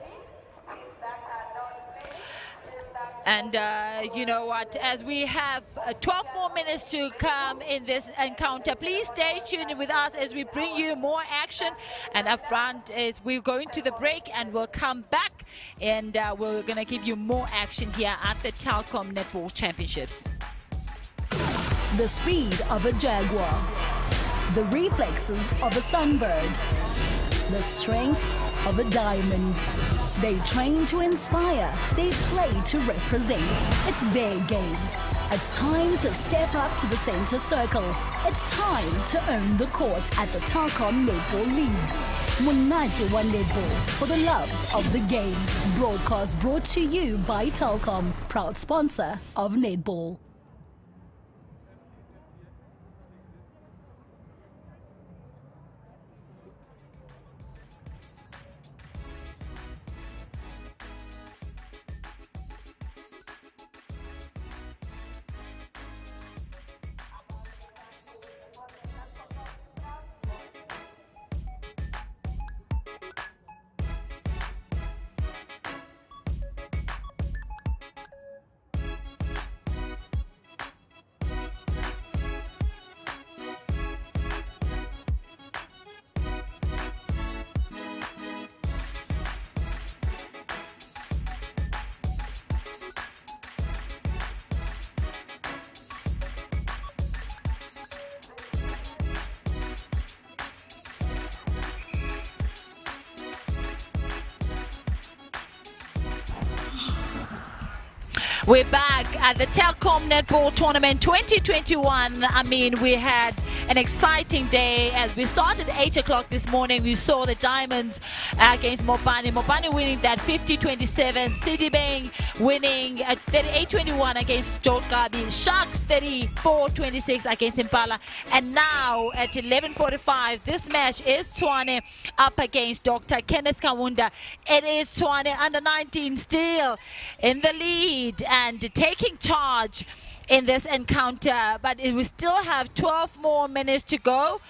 And you know what, as we have 12 more minutes to come in this encounter, please stay tuned with us as we bring you more action. And up front is we're going to the break and we'll come back and we're going to give you more action here at the Telkom Netball Championships. The speed of a jaguar, the reflexes of a sunbird, the strength of a diamond. They train to inspire, they play to represent. It's their game. It's time to step up to the center circle. It's time to own the court at the Telkom Netball League. Monate wa Netball, for the love of the game. Broadcast brought to you by Telkom, proud sponsor of Netball. We're back at the Telkom Netball Tournament 2021. I mean, we had an exciting day as we started at 8 o'clock this morning. We saw the Diamonds against Mopani. Mopani winning that 50-27. Citibank winning at 38-21 against Jotgabi. Sharks 34-26 against Impala. And now at 11:45, this match is Tshwane up against Dr. Kenneth Kaunda. It is Tshwane under 19 still in the lead and taking charge in this encounter, but it will still have 12 more minutes to go,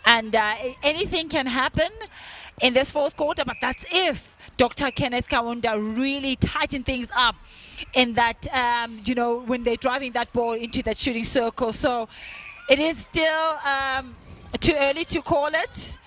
and anything can happen in this fourth quarter, but that's if Dr. Kenneth Kaunda really tighten things up in that, you know, when they're driving that ball into that shooting circle. So it is still Too early to call it,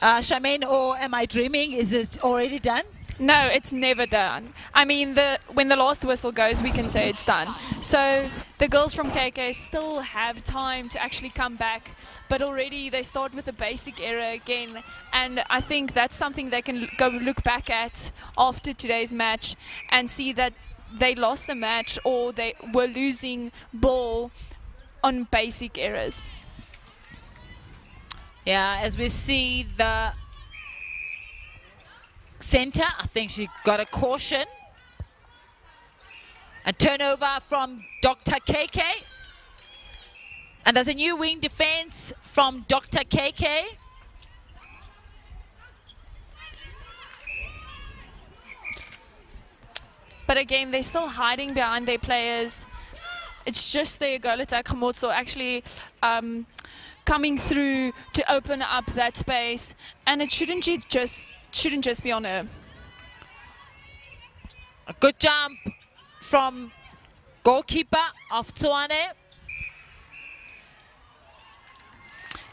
Charmaine, or am I dreaming? Is it already done? No, it's never done. I mean, when the last whistle goes, we can say it's done. So the girls from KK still have time to actually come back, but already they start with a basic error again. And I think that's something they can go look back at after today's match and see that they lost the match or they were losing ball on basic errors. Yeah, as we see the center, I think she got a caution. A turnover from Dr. KK. And there's a new wing defense from Dr. KK. But again, they're still hiding behind their players. It's just their goal attack, Khomotso, actually coming through to open up that space. And it shouldn't just be on her. A good jump from goalkeeper of Tshwane.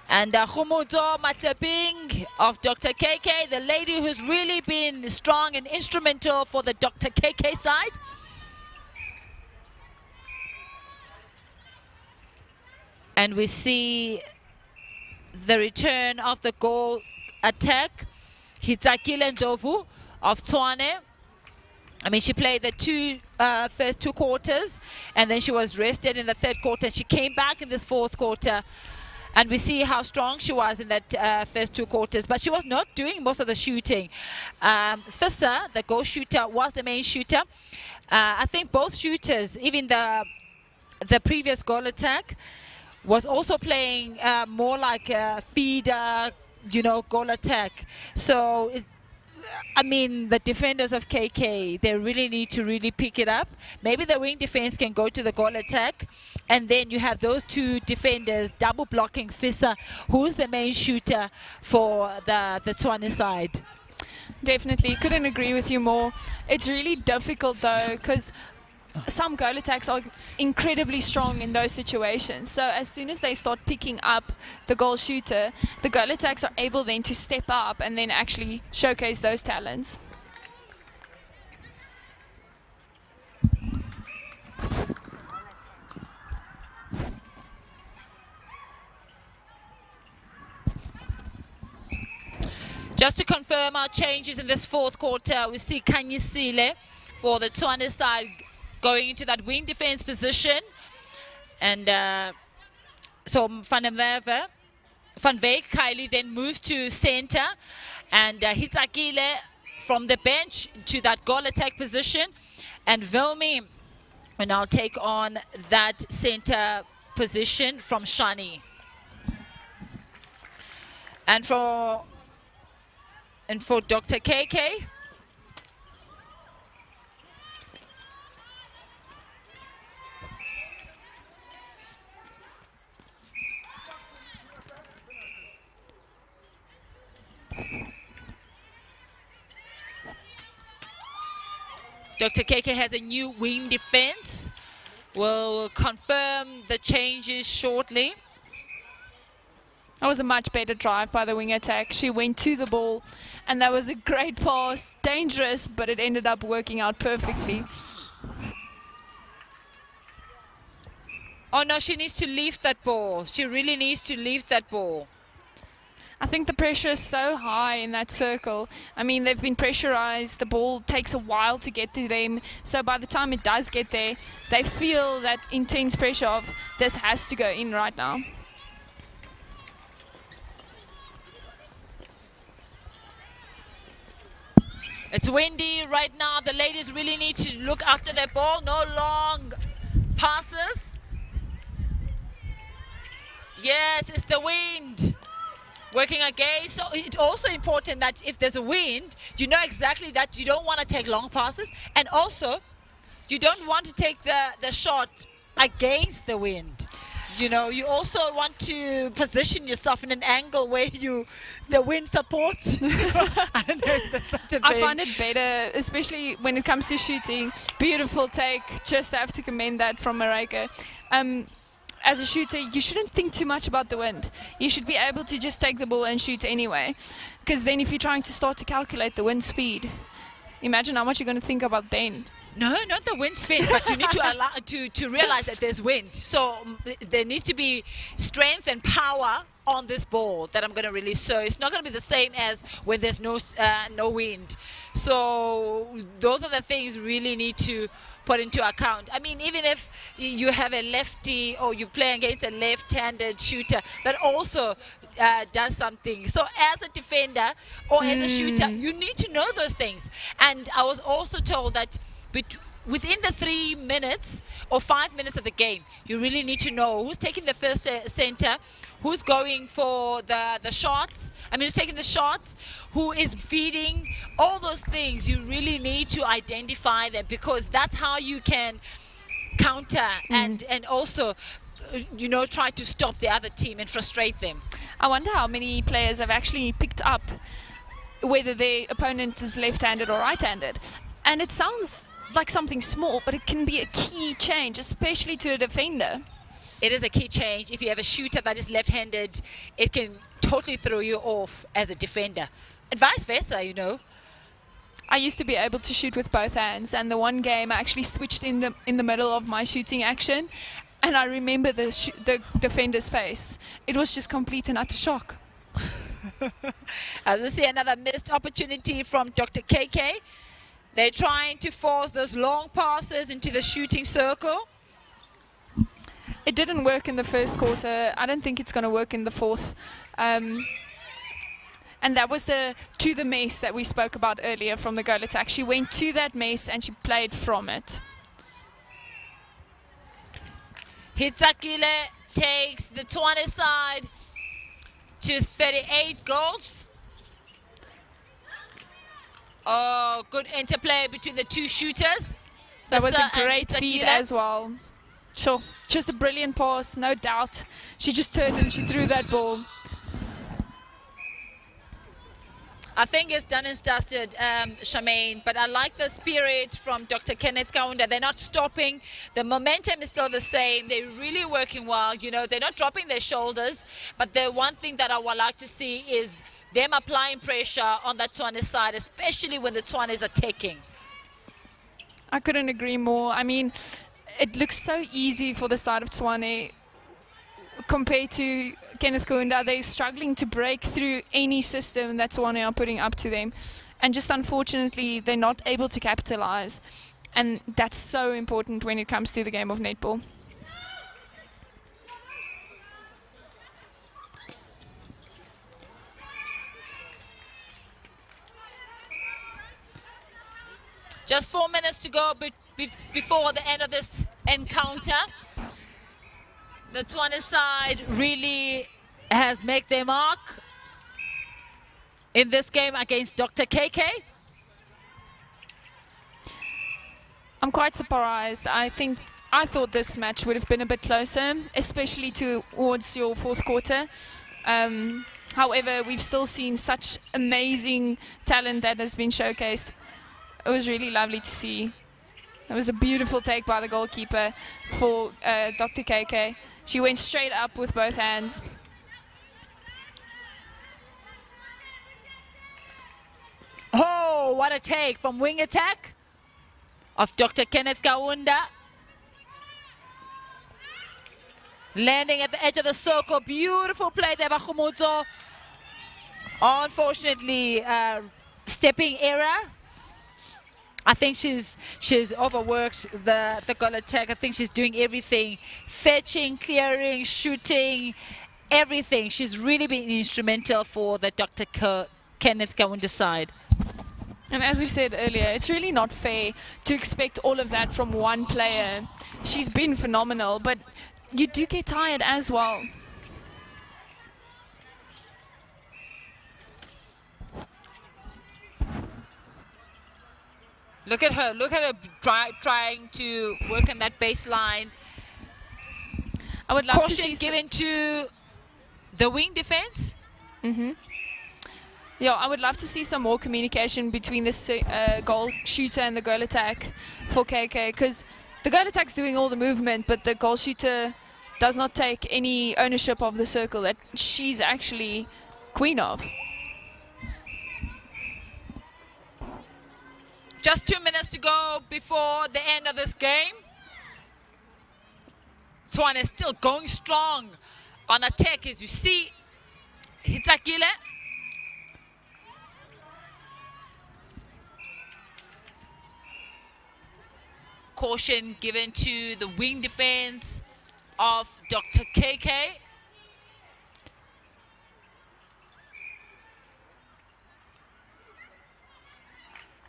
And Khomotso Matlebing of Dr. KK, the lady who's really been strong and instrumental for the Dr. KK side. And we see the return of the goal attack. Hitsakile Ndlovu of Tshwane. I mean, she played the first two quarters, and then she was rested in the third quarter. She came back in this fourth quarter, and we see how strong she was in that first two quarters. But she was not doing most of the shooting. Fissa, the goal shooter, was the main shooter. I think both shooters, even the previous goal attack, was also playing more like a feeder, goal attack. So, I mean, the defenders of KK, they really need to pick it up. Maybe the wing defense can go to the goal attack, and then you have those two defenders double blocking Fissa, who's the main shooter for the Tshwane side. Definitely, couldn't agree with you more. It's really difficult though, because some goal attacks are incredibly strong in those situations. So as soon as they start picking up the goal shooter, the goal attacks are able then to step up and then actually showcase those talents. Just to confirm our changes in this fourth quarter, we see Kanyisile for the Tshwane side going into that wing defense position. And so Van Wyk Kylie then moves to center, and Hitsakile from the bench to that goal attack position. And Vilmi will now take on that center position from Shani. And for Dr. KK, Dr. KK has a new wing defense. We'll confirm the changes shortly. That was a much better drive by the wing attack. She went to the ball, and that was a great pass. Dangerous, but it ended up working out perfectly. Oh no, she needs to leave that ball. She really needs to leave that ball. I think the pressure is so high in that circle. I mean, they've been pressurized. The ball takes a while to get to them. So by the time it does get there, they feel that intense pressure of this has to go in right now. It's windy right now. The ladies really need to look after their ball. No long passes. Yes, it's the wind working again. So it's also important that if there's a wind, you know exactly that you don't want to take long passes, and also you don't want to take the shot against the wind. You also want to position yourself in an angle where the wind supports. I don't know if that's such a I thing. find it better, especially when it comes to shooting. Beautiful take. Just have to commend that from Marika. as a shooter, you shouldn't think too much about the wind. You should be able to just take the ball and shoot anyway. Because then if you're trying to start to calculate the wind speed, imagine how much you're going to think about then. No, not the wind speed, but you need to allow to realize that there's wind. So there needs to be strength and power on this ball that I'm going to release. So it's not going to be the same as when there's no wind. So those are the things you really need to put into account. I mean, even if you have a lefty or you play against a left-handed shooter, that also does something. So as a defender or as a shooter, you need to know those things. And I was also told that within the 3 minutes or 5 minutes of the game, you really need to know who's taking the first center, who's going for the shots, who's taking the shots, who is feeding, all those things. You really need to identify them, because that's how you can counter and also, you know, try to stop the other team and frustrate them. I wonder how many players have actually picked up whether their opponent is left-handed or right-handed. And it sounds like something small, but it can be a key change, especially to a defender. It is a key change. If you have a shooter that is left-handed, it can totally throw you off as a defender, and vice versa, you know. I used to be able to shoot with both hands, and the one game I actually switched in the middle of my shooting action, and I remember the defender's face. It was just complete and utter shock. As we see, another missed opportunity from Dr. KK. They're trying to force those long passes into the shooting circle. It didn't work in the first quarter. I don't think it's going to work in the fourth. And that was to the mess that we spoke about earlier from the goal attack. She went to that mess and she played from it. Hitsakile takes the Tshwane side to 38 goals. Oh, good interplay between the two shooters. That was a great feed as well. Sure, just a brilliant pass, no doubt. She just turned and she threw that ball. I think it's done and dusted, Charmaine, but I like the spirit from Dr. Kenneth Kaunda. They're not stopping. The momentum is still the same. They're really working well. You know, they're not dropping their shoulders, but the one thing that I would like to see is them applying pressure on that Tshwane side, especially when the Tshwane is attacking. I couldn't agree more. I mean, it looks so easy for the side of Tshwane compared to Kenneth Kaunda. They're struggling to break through any system that Tshwane are putting up to them. And just unfortunately, they're not able to capitalize. And that's so important when it comes to the game of netball. Just 4 minutes to go before the end of this encounter. The Tshwane side really has made their mark in this game against Dr. KK. I'm quite surprised. I thought this match would have been a bit closer, especially towards your fourth quarter. However, we've still seen such amazing talent that has been showcased. It was really lovely to see. It was a beautiful take by the goalkeeper for Dr. KK. She went straight up with both hands. Oh, what a take from wing attack of Dr. Kenneth Kaunda. Landing at the edge of the circle. Beautiful play there by Khumutso. Unfortunately, stepping error. I think she's overworked the goal attack. I think she's doing everything. Fetching, clearing, shooting, everything. She's really been instrumental for the Dr. Kenneth Kaunda side. And as we said earlier, it's really not fair to expect all of that from one player. She's been phenomenal, but you do get tired as well. Look at her trying to work on that baseline. I would love Caution to see given to the wing defense. Yeah, I would love to see some more communication between the goal shooter and the goal attack for KK, because the goal attack's doing all the movement, but the goal shooter does not take any ownership of the circle that she's actually queen of. Just 2 minutes to go before the end of this game. Tshwane is still going strong on attack, as you see. Hitsakile. Caution given to the wing defense of Dr. KK.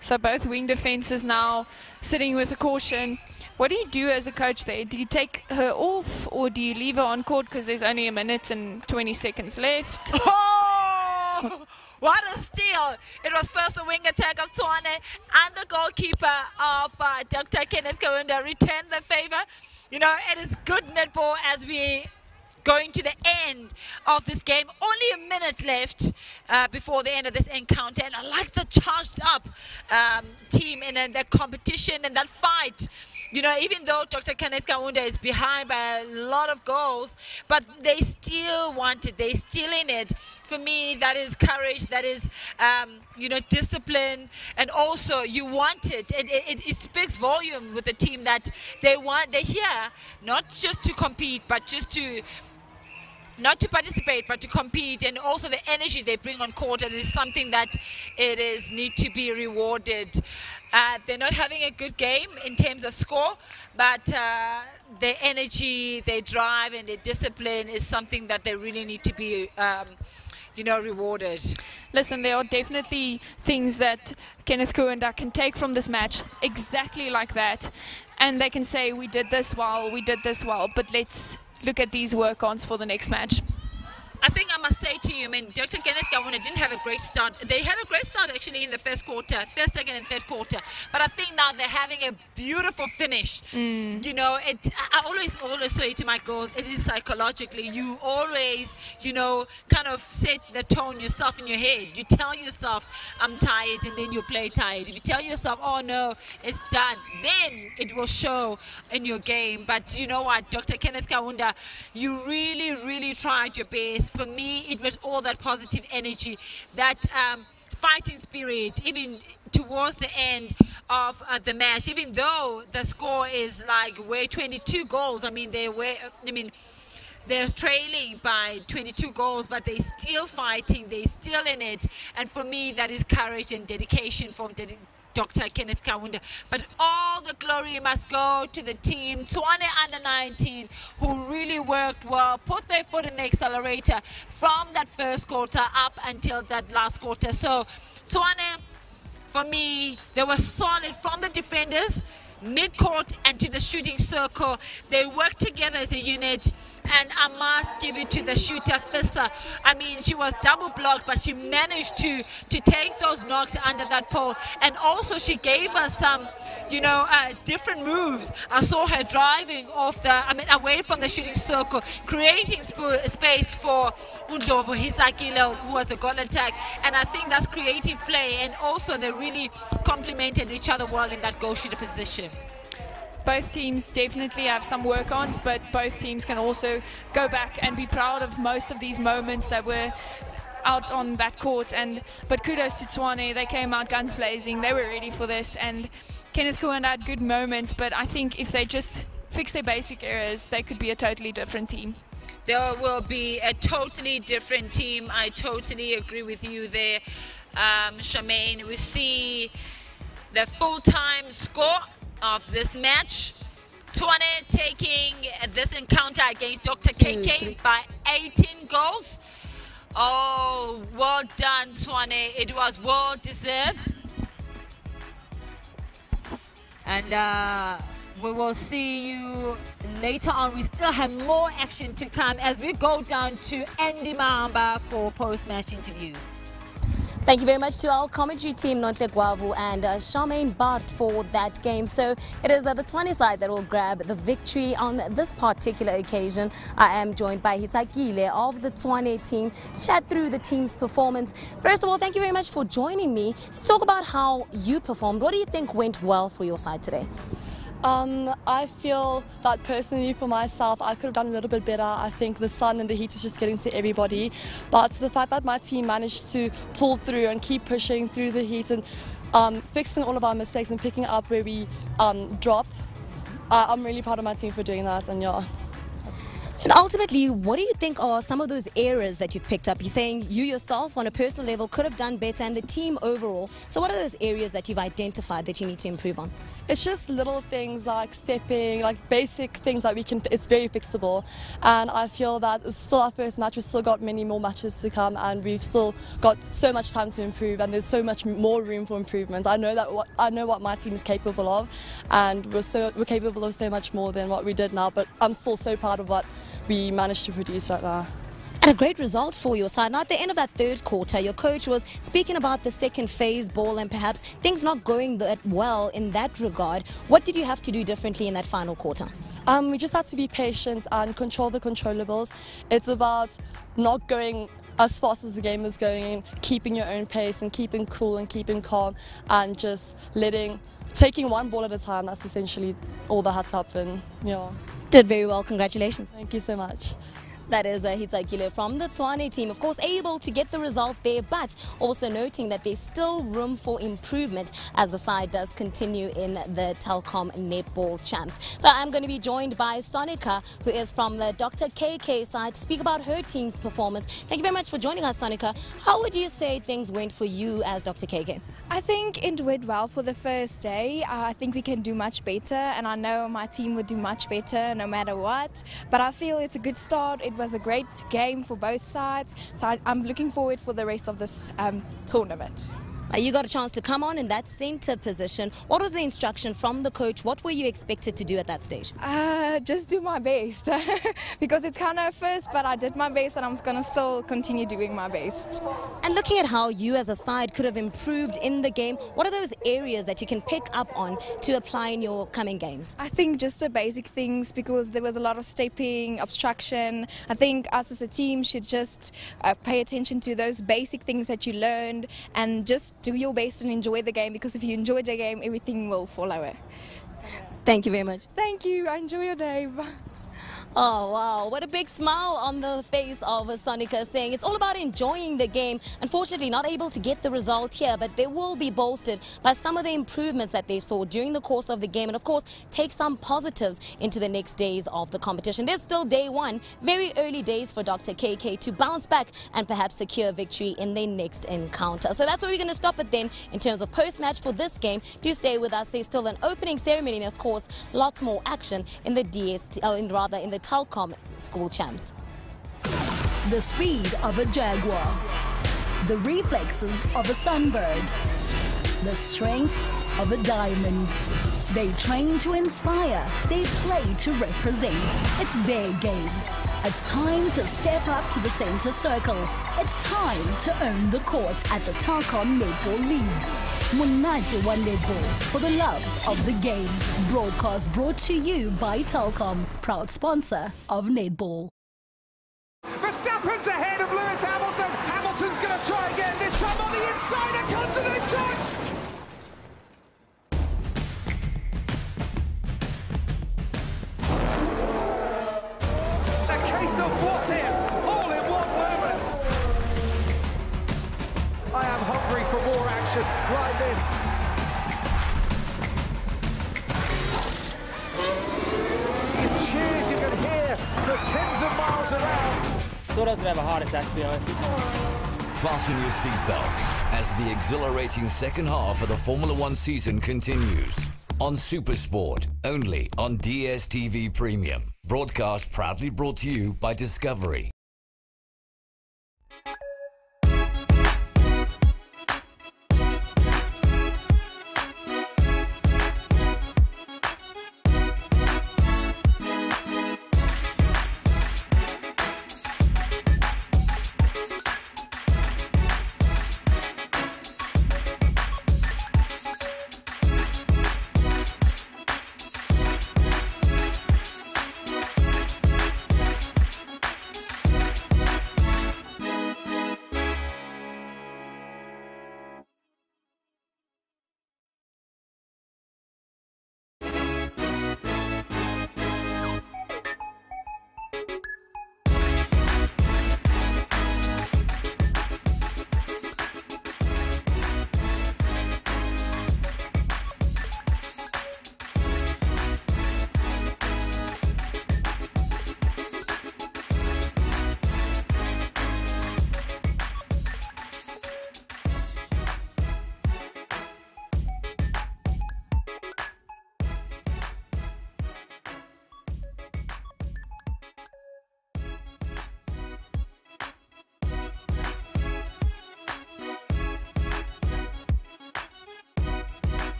So both wing defenses now sitting with a caution. What do you do as a coach there? Do you take her off or do you leave her on court because there's only 1 minute and 20 seconds left? Oh! What a steal! It was first the wing attack of Tshwane and the goalkeeper of Dr. Kenneth Kaunda returned the favor. You know, it is good netball as we going to the end of this game. Only 1 minute left before the end of this encounter, and I like the charged up team in the competition and that fight. You know, even though Dr. Kenneth Kaunda is behind by a lot of goals, but they still want it. They're still in it. For me, that is courage. That is, you know, discipline. And also, you want it. It speaks volume with the team that they're here not just to compete, but just to not to participate, but to compete, and also the energy they bring on court, and it's something that it is need to be rewarded. They're not having a good game in terms of score, but their energy, their drive, and their discipline is something that they really need to be, you know, rewarded. Listen, there are definitely things that Kenneth Kaunda can take from this match, exactly like that, and they can say, we did this well, but let's look at these work-ons for the next match. I think I must say to you, I mean, Dr. Kenneth Kaunda didn't have a great start. They had a great start actually in the first, second, and third quarter. But I think now they're having a beautiful finish. You know, I always say to my girls, it is psychologically. You always, you know, kind of set the tone yourself in your head. You tell yourself, I'm tired, and then you play tired. If you tell yourself, oh no, it's done, then it will show in your game. But you know what, Dr. Kenneth Kaunda, you really, really tried your best. For me, it was all that positive energy, that fighting spirit, even towards the end of the match. Even though the score is like we're 22 goals, I mean they're trailing by 22 goals, but they're still fighting, they're still in it. And for me, that is courage and dedication from Dr. Kenneth Kaunda. But all the glory must go to the team, Tshwane under 19, who really worked well, put their foot in the accelerator from that first quarter up until that last quarter. So Tshwane, for me, they were solid from the defenders, mid-court and to the shooting circle. They worked together as a unit, and I must give it to the shooter, Fissa. I mean, she was double blocked, but she managed to take those knocks under that pole, and also she gave us some, you know, different moves. I saw her driving off away from the shooting circle, creating space for Undlovu Hitsakile, who was the goal attack, and I think that's creative play, and also they really complemented each other well in that goal shooter position. Both teams definitely have some work-ons, but both teams can also go back and be proud of most of these moments that were out on that court. But kudos to Tshwane, they came out guns blazing, they were ready for this, and Kenneth Kaunda had good moments, but I think if they just fix their basic errors, they could be a totally different team. There will be a totally different team. I totally agree with you there, Charmaine. We see the full-time score of this match. Tshwane taking this encounter against Dr. KK by 18 goals. Oh, well done, Tshwane. It was well deserved. And we will see you later on. We still have more action to come as we go down to Andy Mahamba for post-match interviews. Thank you very much to our commentary team, Nontle Gwavu and Charmaine Bart, for that game. So it is the Tshwane side that will grab the victory on this particular occasion. I am joined by Hitsakile of the Tshwane team to chat through the team's performance. First of all, thank you very much for joining me. Let's talk about how you performed. What do you think went well for your side today? I feel that personally for myself, I could have done a little bit better. I think the sun and the heat is just getting to everybody. But the fact that my team managed to pull through and keep pushing through the heat and fixing all of our mistakes and picking up where we drop, I'm really proud of my team for doing that. And yeah. And ultimately, what do you think are some of those errors that you've picked up? You're saying you yourself on a personal level could have done better and the team overall. So what are those areas that you've identified that you need to improve on? It's just little things like stepping, like basic things that we can, it's very fixable. And I feel that it's still our first match, we've still got many more matches to come and we've still got so much time to improve and there's so much more room for improvement. I know what my team is capable of and we're capable of so much more than what we did now, but I'm still so proud of what we managed to produce right now. And a great result for your side. Now, at the end of that third quarter, your coach was speaking about the second phase ball and perhaps things not going that well in that regard. What did you have to do differently in that final quarter? We just had to be patient and control the controllables. It's about not going as fast as the game is going, keeping your own pace and keeping cool and keeping calm and just taking one ball at a time. That's essentially all that had to happen. Yeah. Did very well. Congratulations. Thank you so much. That is Hitakile from the Tshwane team, of course, able to get the result there, but also noting that there's still room for improvement as the side does continue in the Telkom Netball Champs. So I'm going to be joined by Sonica, who is from the Dr. KK side, to speak about her team's performance. Thank you very much for joining us, Sonica. How would you say things went for you as Dr. KK? I think it went well for the first day. I think we can do much better, and I know my team would do much better no matter what. But I feel it's a good start. It was a great game for both sides, so I'm looking forward for the rest of this tournament. You got a chance to come on in that center position. What was the instruction from the coach? What were you expected to do at that stage? Just do my best because it's kind of first, but I did my best and I'm going to still continue doing my best. And looking at how you as a side could have improved in the game, what are those areas that you can pick up on to apply in your coming games? I think just the basic things, because there was a lot of stepping, obstruction. I think us as a team should just pay attention to those basic things that you learned and just do your best and enjoy the game, because if you enjoy the game, everything will follow it. Thank you very much. Thank you. I enjoy your day. Oh, wow. What a big smile on the face of Sonica, saying it's all about enjoying the game. Unfortunately, not able to get the result here, but they will be bolstered by some of the improvements that they saw during the course of the game. And of course, take some positives into the next days of the competition. There's still day one, very early days for Dr. KK to bounce back and perhaps secure victory in their next encounter. So that's where we're going to stop it then in terms of post-match for this game. Do stay with us. There's still an opening ceremony and of course, lots more action in the in the Telkom School Champs. The speed of a jaguar, the reflexes of a sunbird, the strength of a diamond. They train to inspire, they play to represent. It's their game. It's time to step up to the center circle. It's time to own the court at the Telkom Netball League. Monate wa Netball, for the love of the game. Broadcast brought to you by Telkom, proud sponsor of Netball. Verstappen's ahead of Lewis Hamilton. Hamilton's going to try again, this time on the inside and continent touch. A case of what if, all in one moment. I am hungry for more action like this. The cheers you can hear for tens of miles around. Thought I was going to have a heart attack, to be honest. Fasten your seatbelts as the exhilarating second half of the Formula One season continues. On Supersport, only on DSTV Premium. Broadcast proudly brought to you by Discovery.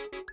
you